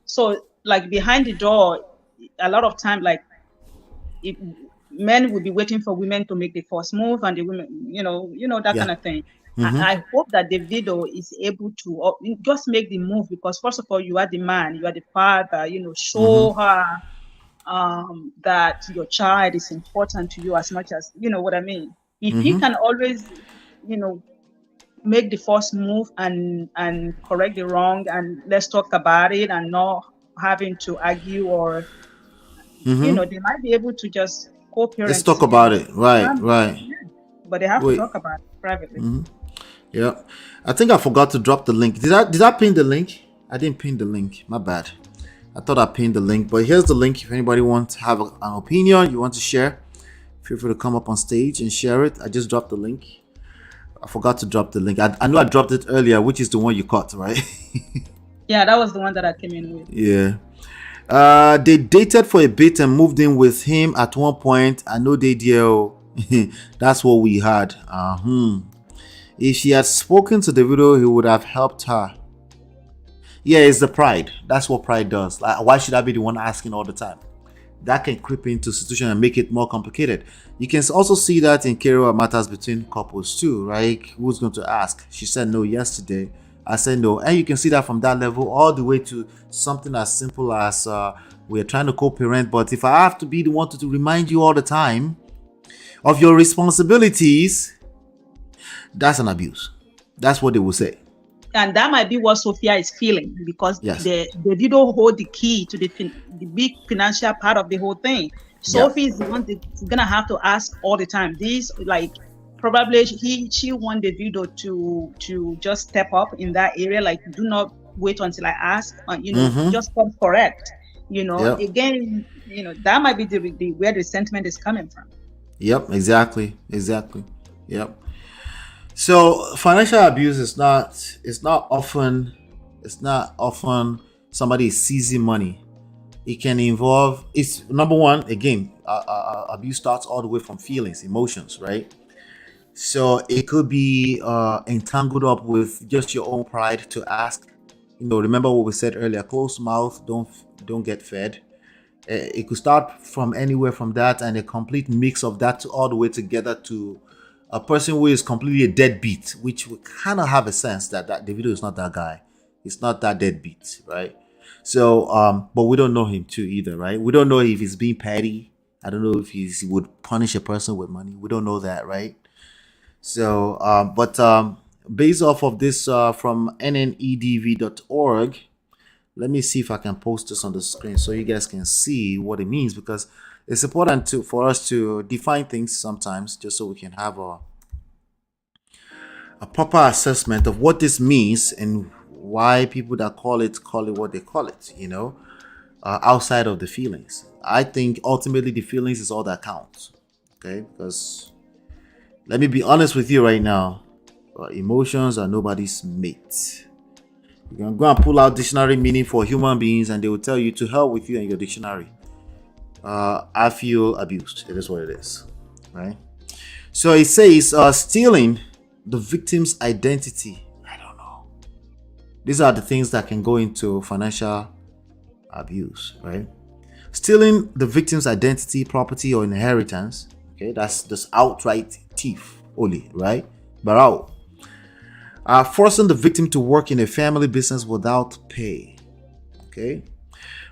so like behind the door, a lot of time, like men will be waiting for women to make the first move, and the women, you know that kind of thing. I hope that Davido is able to just make the move, because first of all, you are the man, you are the father, you know, show her that your child is important to you as much as, you know what I mean. If he can always, you know, make the first move and correct the wrong, and let's talk about it, and not having to argue, or you know, they might be able to just co-parent. Let's talk about it. Right. Yeah. But they have to talk about it privately. Yeah. I think I forgot to drop the link. Did I pin the link? I didn't pin the link. My bad. I thought I pinned the link, but here's the link. If anybody wants to have an opinion you want to share, feel free to come up on stage and share it. I just dropped the link. I forgot to drop the link. I know I dropped it earlier, which is the one you caught, right? Yeah, that was the one that I came in with. Yeah. They dated for a bit and moved in with him at one point. I know they did. That's what we had. If she had spoken to Davido, he would have helped her. Yeah, it's the pride. That's what pride does. Like, why should I be the one asking all the time? That can creep into the situation and make it more complicated. You can also see that in career matters between couples too, right? Who's going to ask? She said no yesterday. I said no. And you can see that from that level all the way to something as simple as we're trying to co-parent, but if I have to be the one to remind you all the time of your responsibilities, that's an abuse. That's what they will say. And that might be what Sophia is feeling, because the Davido hold the key to the big financial part of the whole thing. Sophie is the one that's gonna have to ask all the time. This, like, probably she want Davido to just step up in that area. Like, do not wait until I ask. Just come correct. Again, that might be the where the sentiment is coming from. Yep, exactly. Yep. So financial abuse is not often somebody is seizing money. It can involve, it's number one, again, abuse starts all the way from feelings, emotions, right? So it could be entangled up with just your own pride to ask. Remember what we said earlier: closed mouth don't get fed. It could start from anywhere from that, and a complete mix of that all the way together to a person who is completely a deadbeat, which we kind of have a sense that Davido is not that guy. He's not that deadbeat, right? So, but we don't know him too either, right? We don't know if he's being petty. I don't know if he would punish a person with money. We don't know that, right? So, but based off of this from nnedv.org, let me see if I can post this on the screen so you guys can see what it means, because it's important for us to define things sometimes, just so we can have a proper assessment of what this means and why people that call it what they call it, outside of the feelings. I think ultimately the feelings is all that counts, okay? Because let me be honest with you right now, emotions are nobody's mate. You can go and pull out dictionary meaning for human beings and they will tell you to hell with you and your dictionary. I feel abused. It is what it is, right? So it says stealing the victim's identity. I don't know. These are the things that can go into financial abuse, right? Stealing the victim's identity, property, or inheritance. Okay, that's just outright thief only, right? Barao. Forcing the victim to work in a family business without pay. Okay.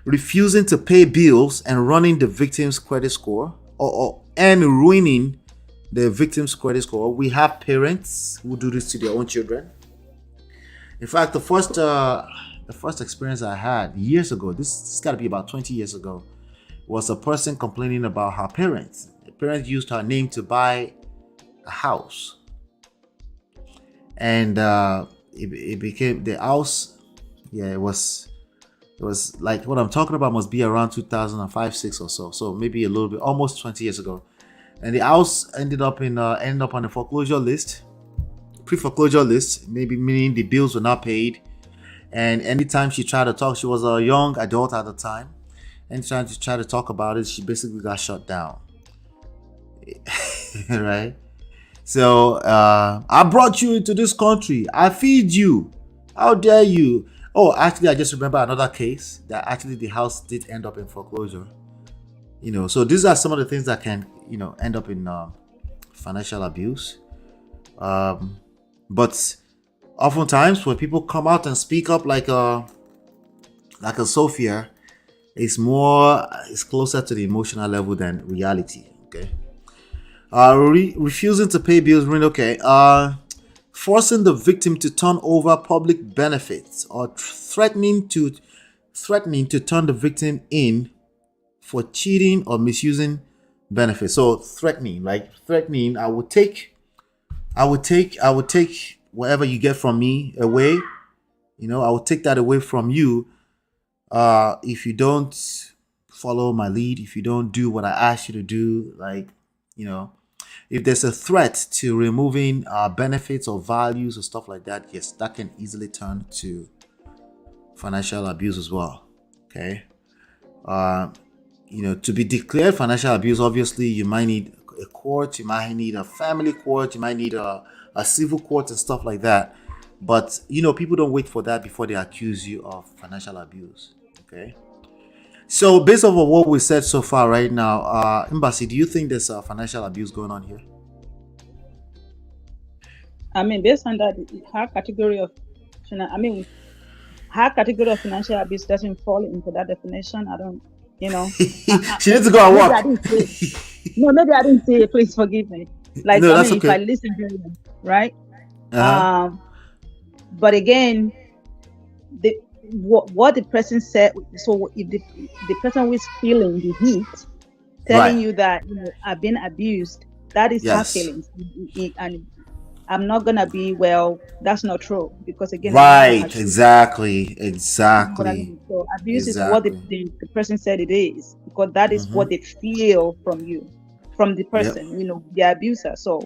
Refusing to pay bills and running the victim's credit score and ruining the victim's credit score. We have parents who do this to their own children. In fact, the first experience I had years ago, this has got to be about 20 years ago, was a person complaining about her parents. The parents used her name to buy a house. And it became the house. Yeah, it was like what I'm talking about must be around 2005, 6 or so. So maybe a little bit, almost 20 years ago. And the house ended up on the foreclosure list, pre-foreclosure list, maybe meaning the bills were not paid. And anytime she tried to talk, she was a young adult at the time, and trying to try to talk about it, she basically got shut down. Right? So I brought you into this country. I feed you. How dare you? Oh, actually, I just remember another case that actually the house did end up in foreclosure. So these are some of the things that can, end up in financial abuse. But oftentimes when people come out and speak up like a Sophia, it's closer to the emotional level than reality. Okay. Refusing to pay bills, okay. Forcing the victim to turn over public benefits or threatening to turn the victim in for cheating or misusing benefits. So threatening, I would take whatever you get from me away. I will take that away from you if you don't follow my lead, if you don't do what I asked you to do, if there's a threat to removing benefits or values or stuff like that, yes, that can easily turn to financial abuse as well. Okay. To be declared financial abuse, obviously you might need a court, you might need a family court, you might need a civil court and stuff like that. But people don't wait for that before they accuse you of financial abuse. Okay. So based off of what we said so far right now, Embassy, do you think there's financial abuse going on here? I mean, based on that, her category of financial abuse doesn't fall into that definition. I don't, she needs to go and work. Maybe I didn't say it. Please forgive me. Okay. If I listen very well, right? But again, what the person said. So if the person who is feeling the heat telling you that I've been abused. That is her feelings, and I'm not gonna be, well, that's not true, because again, right, exactly. What I mean? So abuse is what the person said it is, because that is what they feel from you, from the person, the abuser. So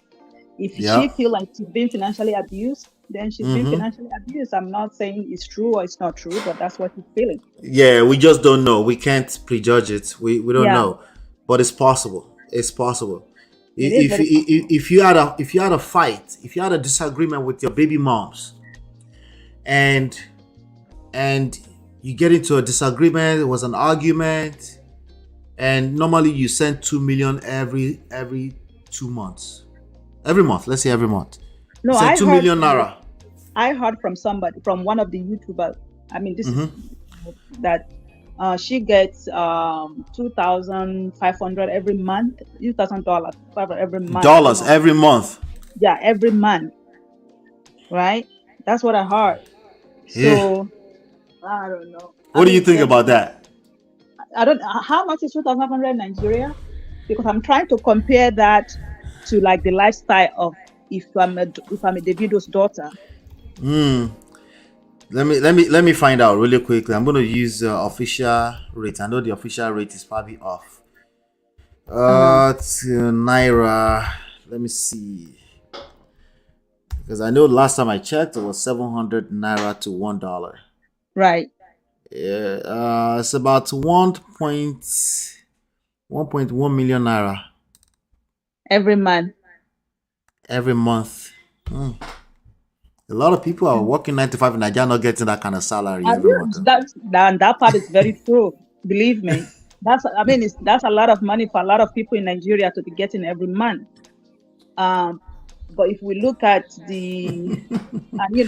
if she feel like she's being financially abused, then she's being financially abused. I'm not saying it's true or it's not true, but that's what she's feeling. Yeah, we just don't know. We can't prejudge it. We don't know, but it's possible. It's possible. If you had a fight, if you had a disagreement with your baby moms, and you get into a disagreement, it was an argument, and normally you send 2 million every 2 months, every month. Let's say every month. No, I 2 million naira. I heard from somebody, from one of the YouTubers. I mean, this is that. She gets 2,500 every month, $2,000 every month. Dollars every month. Yeah, every month. Right? That's what I heard. So I don't know. What do you think about that? I don't. How much is 2,500 in Nigeria? Because I'm trying to compare that to like the lifestyle of if I'm a Davido's daughter. Let me find out really quickly. I'm going to use official rate. I know the official rate is probably off. To naira. Let me see. Because I know last time I checked, it was 700 naira to $1. Right. Yeah. It's about 1.1 million naira every month. Every month. A lot of people are working 9 to 5 in Nigeria, not getting that kind of salary. That part is very true. Believe me, that's a lot of money for a lot of people in Nigeria to be getting every month. But if we look at the, I don't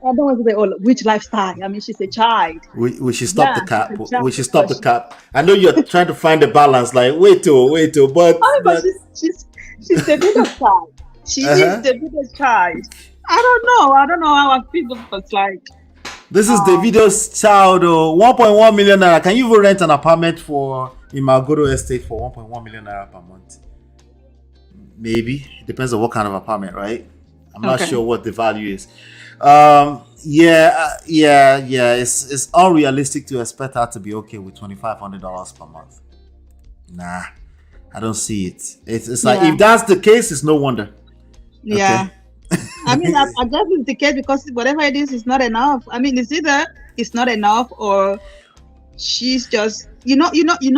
want to say, which lifestyle? I mean, she's a child. We should stop the cap. We should stop the cap. I know you're trying to find the balance. Like wait till, but she's the biggest child. She is the biggest child. I don't know how I feel, but it's like this is Davido's child. 1.1 million naira. Can you even rent an apartment in Malgoro Estate for 1.1 million naira per month? Maybe. It depends on what kind of apartment, right? I'm not sure what the value is. It's unrealistic to expect her to be okay with $2,500 per month. Nah, I don't see it. It's like if that's the case, it's no wonder. Yeah. Okay. I mean, I guess it's the case because whatever it is not enough. I mean, it's either it's not enough or she's just, you know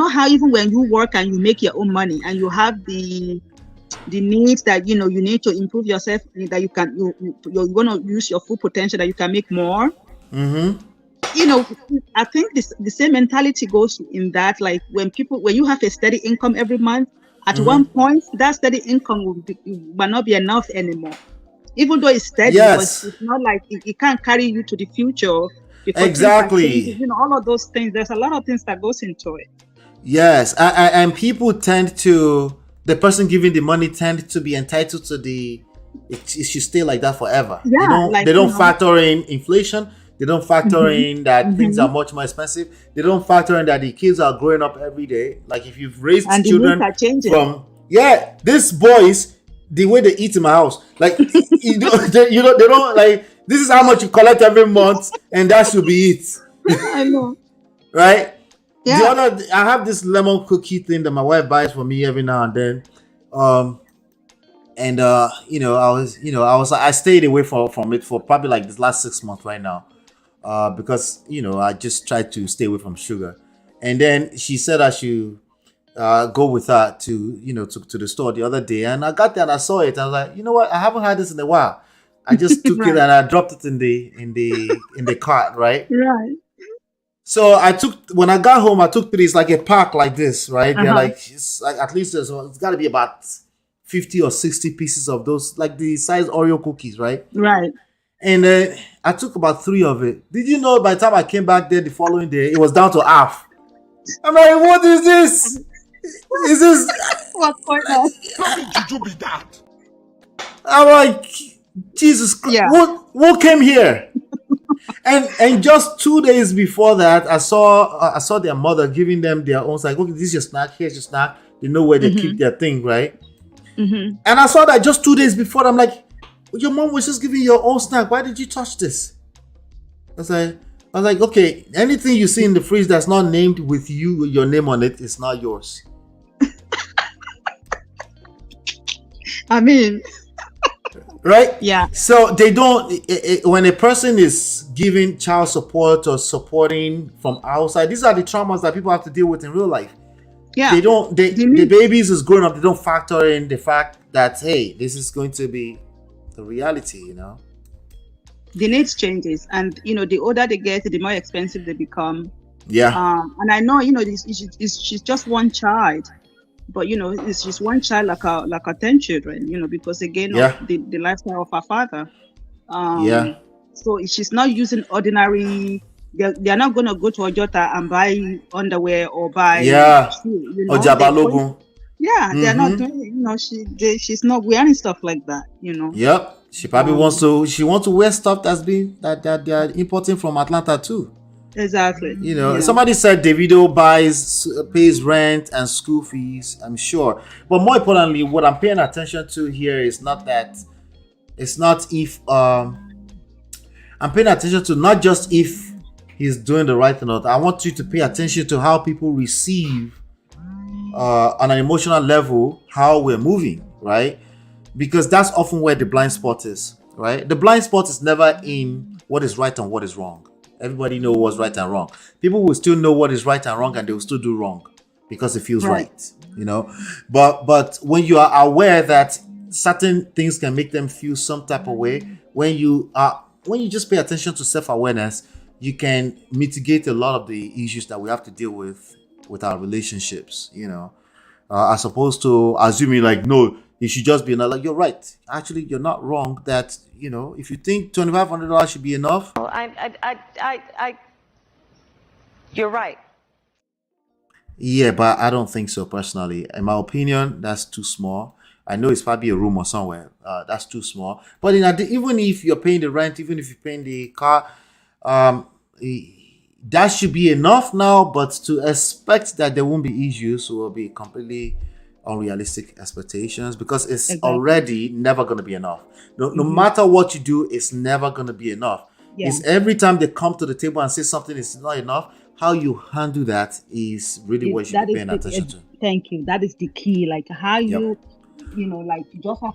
how even when you work and you make your own money and you have the needs that, you need to improve yourself, that you can, you're going to use your full potential, that you can make more. I think the same mentality goes in that, like when you have a steady income every month, at one point, that steady income will not be enough anymore. Even though it's steady, but it's not like it can't carry you to the future. Exactly. All of those things. There's a lot of things that goes into it. Yes, and people tend to, the person giving the money tend to be entitled to it should stay like that forever. Yeah, they don't factor in inflation. They don't factor in that things are much more expensive. They don't factor in that the kids are growing up every day. Like if you've raised children from these boys, the way they eat in my house, like they don't like, this is how much you collect every month, and that should be it. I know, right? Yeah. I have this lemon cookie thing that my wife buys for me every now and then. I stayed away from it for probably like this last 6 months right now, because I just tried to stay away from sugar. And then she said I should go with her to the store the other day, and I got there and I saw it. I was like, you know what? I haven't had this in a while. I just took it and I dropped it in the cart, right? Right. So when I got home, I took 3. It's like a pack like this, right? They're like, it's like at least it's got to be about 50 or 60 pieces of those, like the size Oreo cookies, right? Right. And I took about 3 of it. Did you know by the time I came back there the following day, it was down to half? I'm like, what is this? Is this what's going on? How did you be that? I'm like, Jesus Christ, what came here? and just 2 days before that, I saw their mother giving them their own, like, okay, this is your snack, here's your snack. They know where they keep their thing, right? Mm-hmm. And I saw that just 2 days before. I'm like, your mom was just giving you your own snack. Why did you touch this? I was like, okay, anything you see in the fridge that's not named with your name on it, is not yours. I mean, right? Yeah. So they don't. When a person is giving child support or supporting from outside, these are the traumas that people have to deal with in real life. Yeah. They don't. The babies is growing up. They don't factor in the fact that, hey, this is going to be the reality. You know. The needs changes, and the older they get, the more expensive they become. Yeah. And I know, she's just one child, but it's just one child like our 10 children. Because again, of the lifestyle of our father. So she's not using ordinary. They're not gonna go to Ojota and buy underwear or buy shoe, or Jabalogun. They're not doing. She's not wearing stuff like that. Yep. She probably wants to wear stuff that they are importing from Atlanta too. Exactly. Somebody said Davido pays rent and school fees, I'm sure. But more importantly, what I'm paying attention to here is not that. It's not if I'm paying attention to not just if he's doing the right thing or not. I want you to pay attention to how people receive on an emotional level how we're moving, right? Because that's often where the blind spot is, right? The blind spot is never in what is right and what is wrong. Everybody knows what's right and wrong. People will still know what is right and wrong, and they will still do wrong because it feels right. But when you are aware that certain things can make them feel some type of way, when you just pay attention to self-awareness, you can mitigate a lot of the issues that we have to deal with our relationships. As opposed to assuming like, no, you should just be enough. Like, you're right. Actually, you're not wrong. That if you think $2,500 should be enough. Well, you're right. Yeah, but I don't think so personally. In my opinion, that's too small. I know it's probably a rumor somewhere. That's too small. But even if you're paying the rent, even if you're paying the car, that should be enough now. But to expect that there won't be issues will be completely unrealistic expectations, because it's already never going to be enough. No matter what you do, it's never going to be enough. It's every time they come to the table and say something is not enough, how you handle that is really what you should be paying attention to. Thank you. That is the key. Like how you just have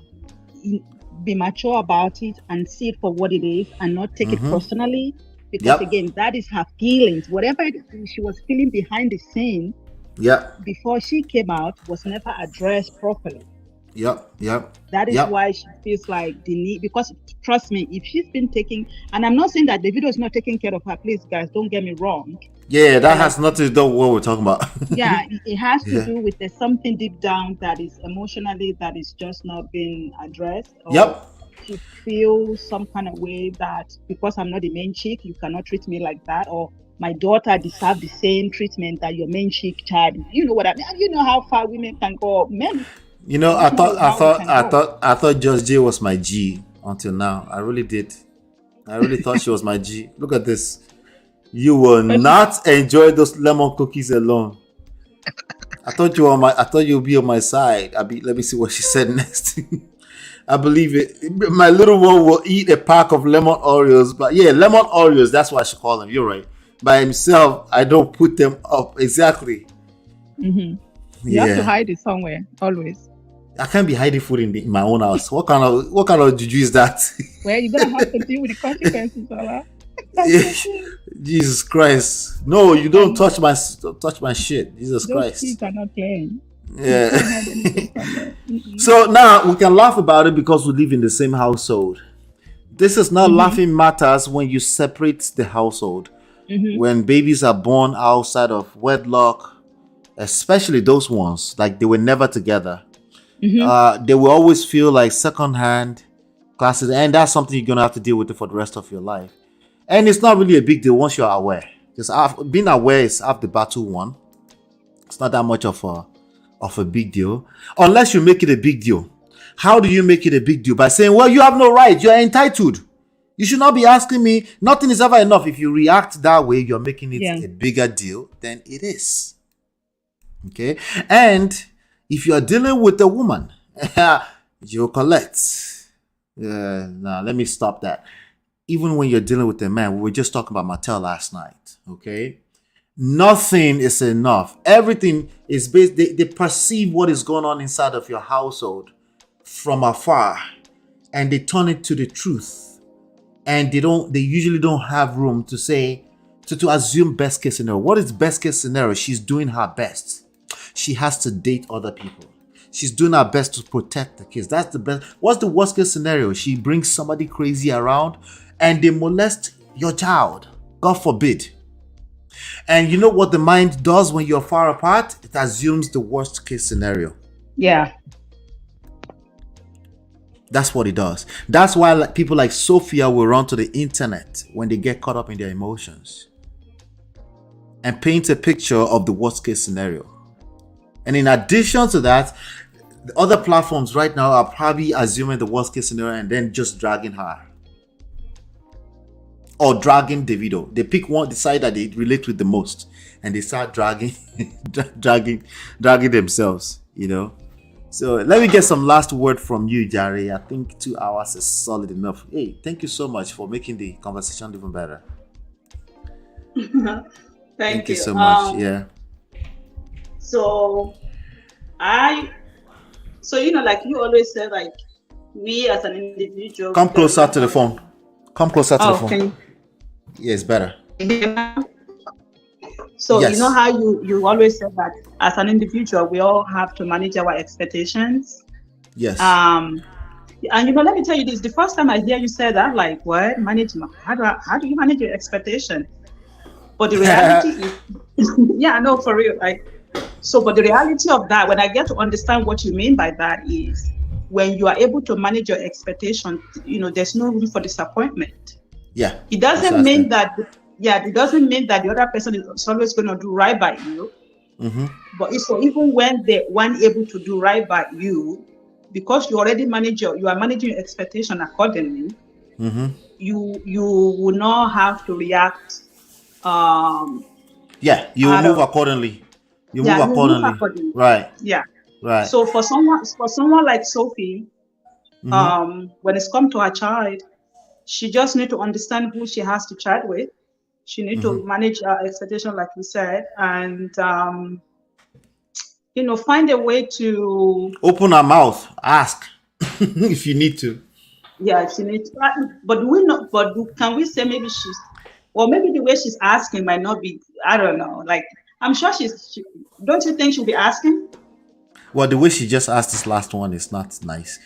to be mature about it and see it for what it is and not take it personally. Because again, that is her feelings. Whatever she was feeling behind the scene, before she came out, was never addressed properly. That is why she feels like the need, because trust me, if she's been taking, and I'm not saying that Davido is not taking care of her, please guys, don't get me wrong. That has nothing to do with what we're talking about. It has to do with there's something deep down that is emotionally that is just not being addressed. She feels some kind of way that because I'm not the main chick, you cannot treat me like that, or my daughter deserves the same treatment that your main chick child. You know what I mean? You know how far women can go. Men. I thought Just J was my G until now. I really did. I really thought she was my G. Look at this. You will not enjoy those lemon cookies alone. I thought you'd be on my side. Let me see what she said next. I believe it. My little one will eat a pack of lemon Oreos. But lemon Oreos, that's what I should call them. You're right. By himself, I don't put them up. Exactly. You have to hide it somewhere, always. I can't be hiding food in my own house. What kind of juju is that? Well, you're gonna have to deal with the consequences, Allah. Jesus Christ! No, you don't touch my shit. Jesus Christ! Those kids are not playing. So now we can laugh about it because we live in the same household. This is not laughing matters when you separate the household. When babies are born outside of wedlock, especially those ones, like they were never together. They will always feel like secondhand classes, and that's something you're gonna have to deal with it for the rest of your life. And it's not really a big deal once you're aware. Because being aware is half the battle won. It's not that much of a big deal, unless you make it a big deal. How do you make it a big deal? By saying, well, you have no right, you're entitled. You should not be asking me. Nothing is ever enough. If you react that way, you're making it a bigger deal than it is. Okay? And If you are dealing with a woman, you'll collect. Now, let me stop that. Even when you're dealing with a man, we were just talking about Mattel last night, okay? Nothing is enough. Everything is based, they perceive what is going on inside of your household from afar, and they turn it to the truth. And they usually don't have room to say, to assume best case scenario. What is best case scenario? She's doing her best. She has to date other people. She's doing her best to protect the kids. That's the best. What's the worst case scenario? She brings somebody crazy around and they molest your child. God forbid. And you know what the mind does when you're far apart? It assumes the worst case scenario. Yeah. That's what it does. That's why people like Sophia will run to the internet when they get caught up in their emotions and paint a picture of the worst case scenario. And in addition to that, the other platforms right now are probably assuming the worst case scenario and then just dragging her. Or dragging Davido. They pick one, decide that they relate with the most, and they start dragging themselves, you know. So let me get some last word from you, Jare. I think 2 hours is solid enough. Hey, thank you so much for making the conversation even better. Thank you so much. Yeah. So you know, like you always say, like we as an individual. Come closer to the phone. Come closer to the phone. Okay. Yeah, it's better. So yes. You know how you always say that as an individual, we all have to manage our expectations. Yes. And you know, let me tell you this: the first time I hear you say that, like, what how do you manage your expectation? But the reality is, yeah, no, for real, like. So, but the reality of that, when I get to understand what you mean by that, is when you are able to manage your expectations, you know, there's no room for disappointment. Yeah. It doesn't mean that. Yeah, it doesn't mean that the other person is always going to do right by you. Mm-hmm. But so even when they weren't able to do right by you, because you already you are managing your expectation accordingly. Mm-hmm. You will not have to react. Yeah, you will move accordingly. You move accordingly. Right. Yeah. Right. So for someone like Sophie, when it's come to her child, she just need to understand who she has to chat with. She need to manage her expectation, like you said, and you know, find a way to open her mouth, ask if you need to. Yeah, she needs. But we not. But can we say maybe maybe the way she's asking might not be. I don't know. Like I'm sure don't you think she'll be asking? Well, the way she just asked this last one is not nice.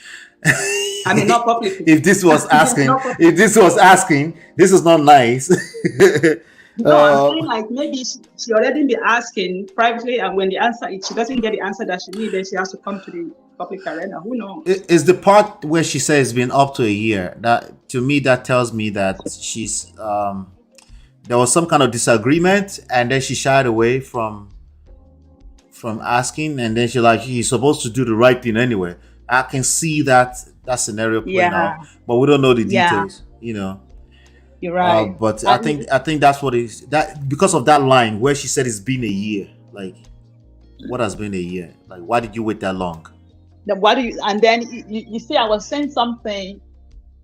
I mean, not publicly. If this was asking, this is not nice. No, I'm saying like maybe she already be asking privately, and when she doesn't get the answer that she needs, then she has to come to the public arena. Who knows? Is the part where she says it's been up to a year. That to me, that tells me that she's there was some kind of disagreement, and then she shied away from asking, and then she's supposed to do the right thing anyway. I can see that scenario playing out, but we don't know the details. You know. You're right. But I think that's what it is. That because of that line where she said it's been a year. Like, what has been a year? Like, why did you wait that long? Then why do you? And then you see, I was saying something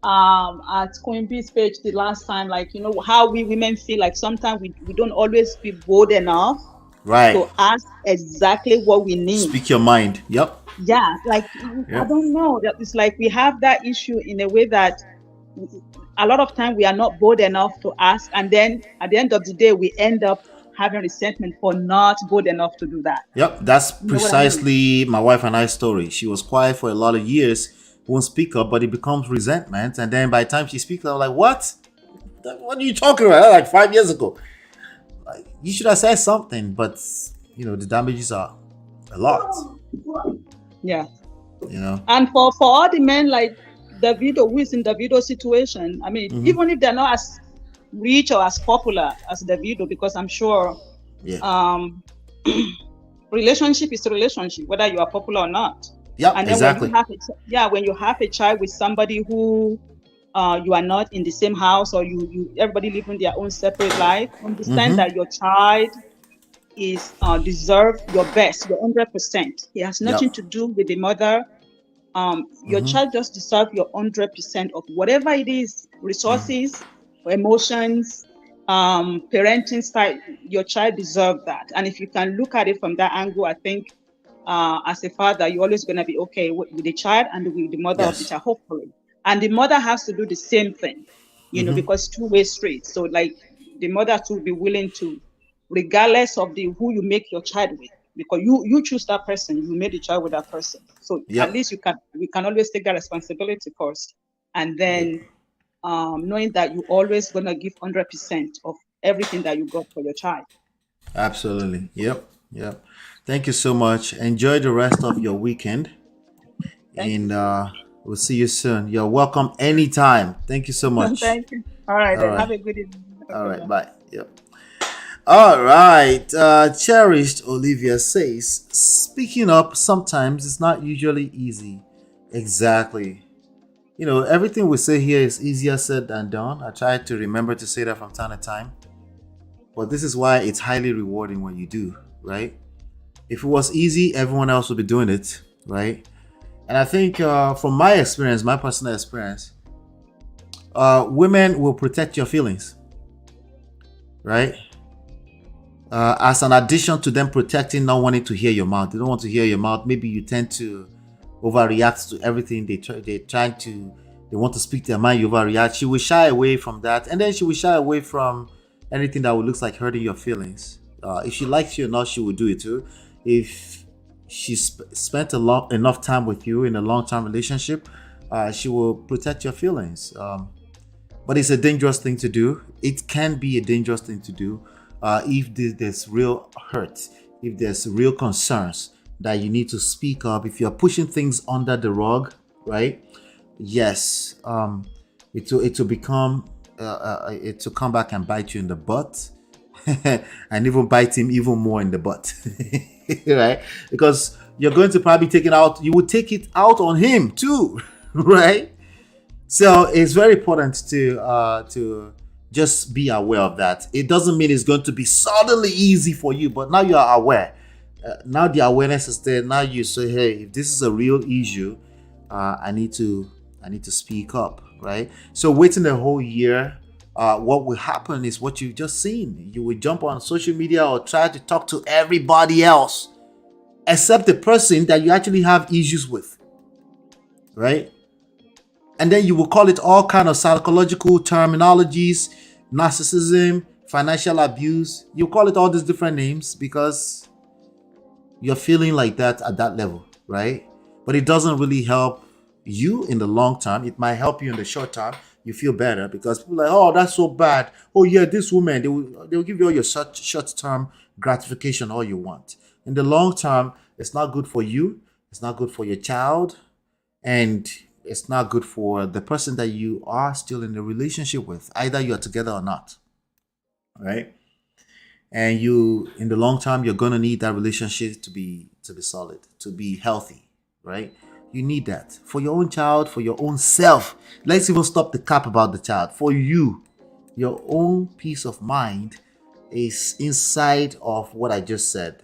at Queen B's page the last time, like, you know how we women feel like sometimes we don't always be bold enough, right, to ask exactly what we need. Speak your mind. Yep. Yeah, like I don't know. It's like we have that issue in a way that a lot of time we are not bold enough to ask, and then at the end of the day we end up having resentment for not bold enough to do that. Yep, that's precisely my wife and I's story. She was quiet for a lot of years, won't speak up, but it becomes resentment, and then by the time she speaks up, I'm like, what are you talking about? Like 5 years ago, like, you should have said something. But you know, the damages are a lot. Yeah, you know. And for all the men like Davido, who is in Davido's situation, I mean, even if they're not as rich or as popular as Davido, because I'm sure relationship is a relationship, whether you are popular or not. Yeah, and then exactly. When you have a child with somebody who you are not in the same house, or you everybody living their own separate life, understand that your child is deserve your best, your 100%. It has nothing to do with the mother. Your child just deserves your 100% of whatever it is, resources, emotions, parenting style. Your child deserves that. And if you can look at it from that angle, I think as a father, you're always going to be okay with the child and with the mother of the child, hopefully. And the mother has to do the same thing, because two-way street. So like the mother to be willing to, regardless of who you make your child with, because you choose that person, you made the child with that person. So at least we can always take that responsibility first. And then knowing that you're always going to give 100% of everything that you got for your child. Absolutely. Yep. Thank you so much. Enjoy the rest of your weekend. And we'll see you soon. You're welcome anytime. Thank you so much. Thank you. All right. Have a good evening. All right. Bye. Yep. All right. Cherished Olivia says, speaking up sometimes it's not usually easy. Exactly. Everything we say here is easier said than done. I try to remember to say that from time to time. But this is why it's highly rewarding when you do, right? If it was easy, everyone else would be doing it, right? And I think from my experience, my personal experience, women will protect your feelings, right? As an addition to them protecting, not wanting to hear your mouth. They don't want to hear your mouth. Maybe you tend to overreact to everything. They want to speak their mind, you overreact. She will shy away from that. And then she will shy away from anything that would look like hurting your feelings. If she likes you or not, she will do it too. If she spent enough time with you in a long-term relationship, she will protect your feelings. But it's a dangerous thing to do. It can be a dangerous thing to do if there's real hurt, if there's real concerns that you need to speak up. If you're pushing things under the rug, right? Yes, it will become it will come back and bite you in the butt, and even bite him even more in the butt, right? Because you're going to probably take it out. You will take it out on him too, right? So it's very important to just be aware of that. It doesn't mean it's going to be suddenly easy for you, but now you are aware. Now the awareness is there. Now you say, hey, if this is a real issue, I need to speak up, right? So waiting a whole year, what will happen is what you've just seen. You will jump on social media or try to talk to everybody else except the person that you actually have issues with, right? And then you will call it all kind of psychological terminologies, narcissism, financial abuse. You call it all these different names because you're feeling like that at that level, right? But it doesn't really help you in the long term. It might help you in the short term. You feel better because people are like, oh, that's so bad. Oh yeah, this woman, they will give you all your short term gratification, all you want. In the long term, it's not good for you. It's not good for your child, and it's not good for the person that you are still in a relationship with. Either you're together or not, right? And you, in the long term, you're gonna need that relationship to be solid, to be healthy, right? You need that for your own child, for your own self. Let's even stop the cap about the child. For you, your own peace of mind is inside of what I just said.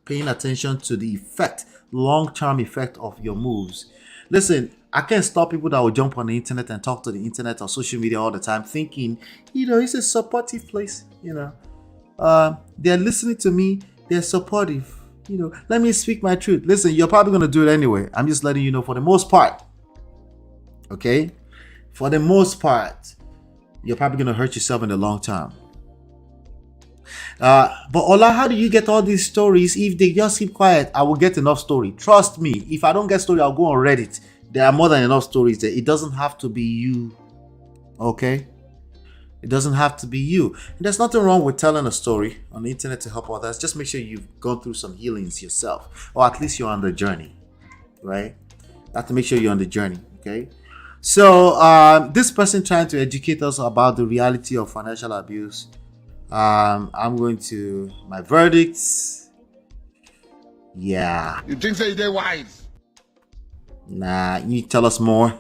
Paying attention to the effect, long-term effect of your moves. Listen, I can't stop people that will jump on the internet and talk to the internet or social media all the time, thinking, it's a supportive place. They're listening to me. They're supportive. Let me speak my truth. Listen, you're probably going to do it anyway. I'm just letting you know for the most part. Okay? For the most part, you're probably going to hurt yourself in the long term. But Ola, how do you get all these stories? If they just keep quiet, I will get enough story. Trust me. If I don't get story, I'll go on Reddit. There are more than enough stories there. It doesn't have to be you. Okay? It doesn't have to be you. And there's nothing wrong with telling a story on the internet to help others. Just make sure you've gone through some healings yourself. Or at least you're on the journey. Right? You have to make sure you're on the journey. Okay? So, this person trying to educate us about the reality of financial abuse. I'm going to my verdicts. Yeah. You think so they're wise? Nah, you tell us more.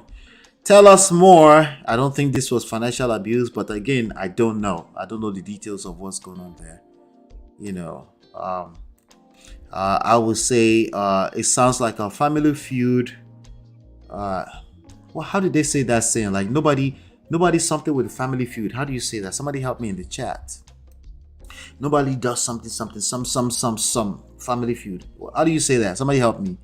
Tell us more. I don't think this was financial abuse, but again, I don't know. I don't know the details of what's going on there. I would say it sounds like a family feud. Well, how did they say that saying? Like nobody something with a family feud. How do you say that? Somebody help me in the chat. Nobody does something, some family feud. How do you say that? Somebody help me.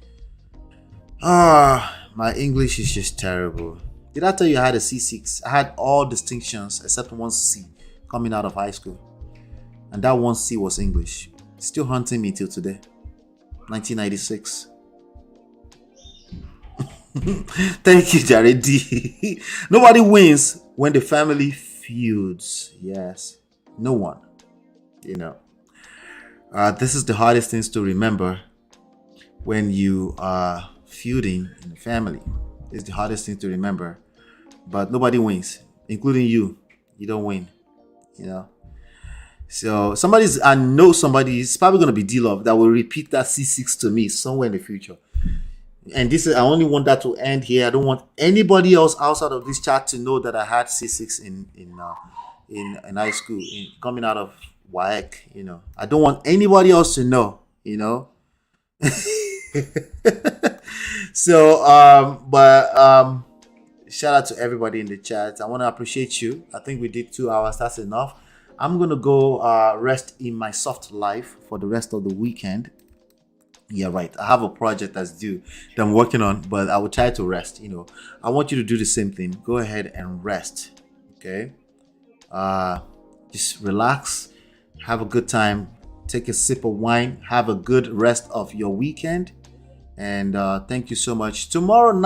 My English is just terrible. Did I tell you I had a C6? I had all distinctions except one C coming out of high school. And that one C was English. Still haunting me till today. 1996. Thank you, Jared D. Nobody wins when the family feuds. Yes. No one. This is the hardest things to remember when you are feuding in the family. It's the hardest thing to remember. But nobody wins, including you. You don't win. So I know somebody is probably going to be D-Love that will repeat that C6 to me somewhere in the future. And I only want that to end here. I don't want anybody else outside of this chat to know that I had C6 in high school, coming out of WAEC. I don't want anybody else to know. So, shout out to everybody in the chat. I want to appreciate you. I think we did 2 hours. That's enough. I'm gonna go rest in my soft life for the rest of the weekend. Yeah, right. I have a project that's due that I'm working on, but I will try to rest. I want you to do the same thing. Go ahead and rest. Okay. Just relax. Have a good time. Take a sip of wine. Have a good rest of your weekend. And thank you so much. Tomorrow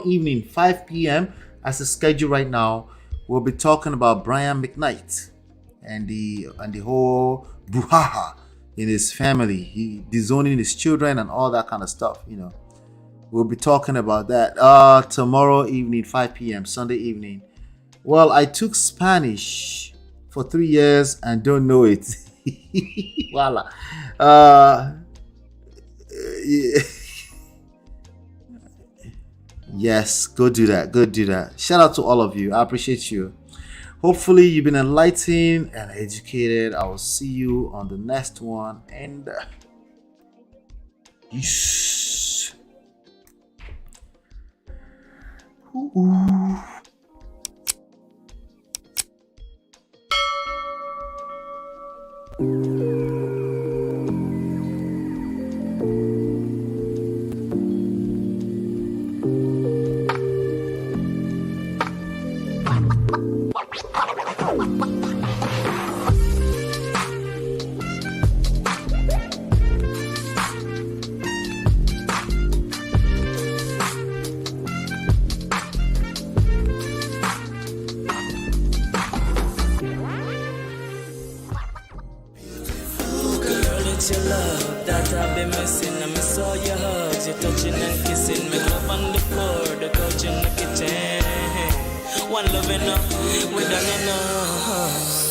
evening, 5 p.m. as a schedule right now, we'll be talking about Brian McKnight and the whole brouhaha in his family. He disowning his children and all that kind of stuff. We'll be talking about that tomorrow evening, 5 p.m. Sunday evening. Well, I took Spanish for 3 years and don't know it. Voila. Yes, go do that. Shout out to all of you. I appreciate you. Hopefully you've been enlightened and educated. I will see you on the next one, and peace. Ooh. Your love that I've been missing. I miss all your hugs, your touching and kissing. Make love on the floor, the couch in the kitchen. One love enough, we done enough.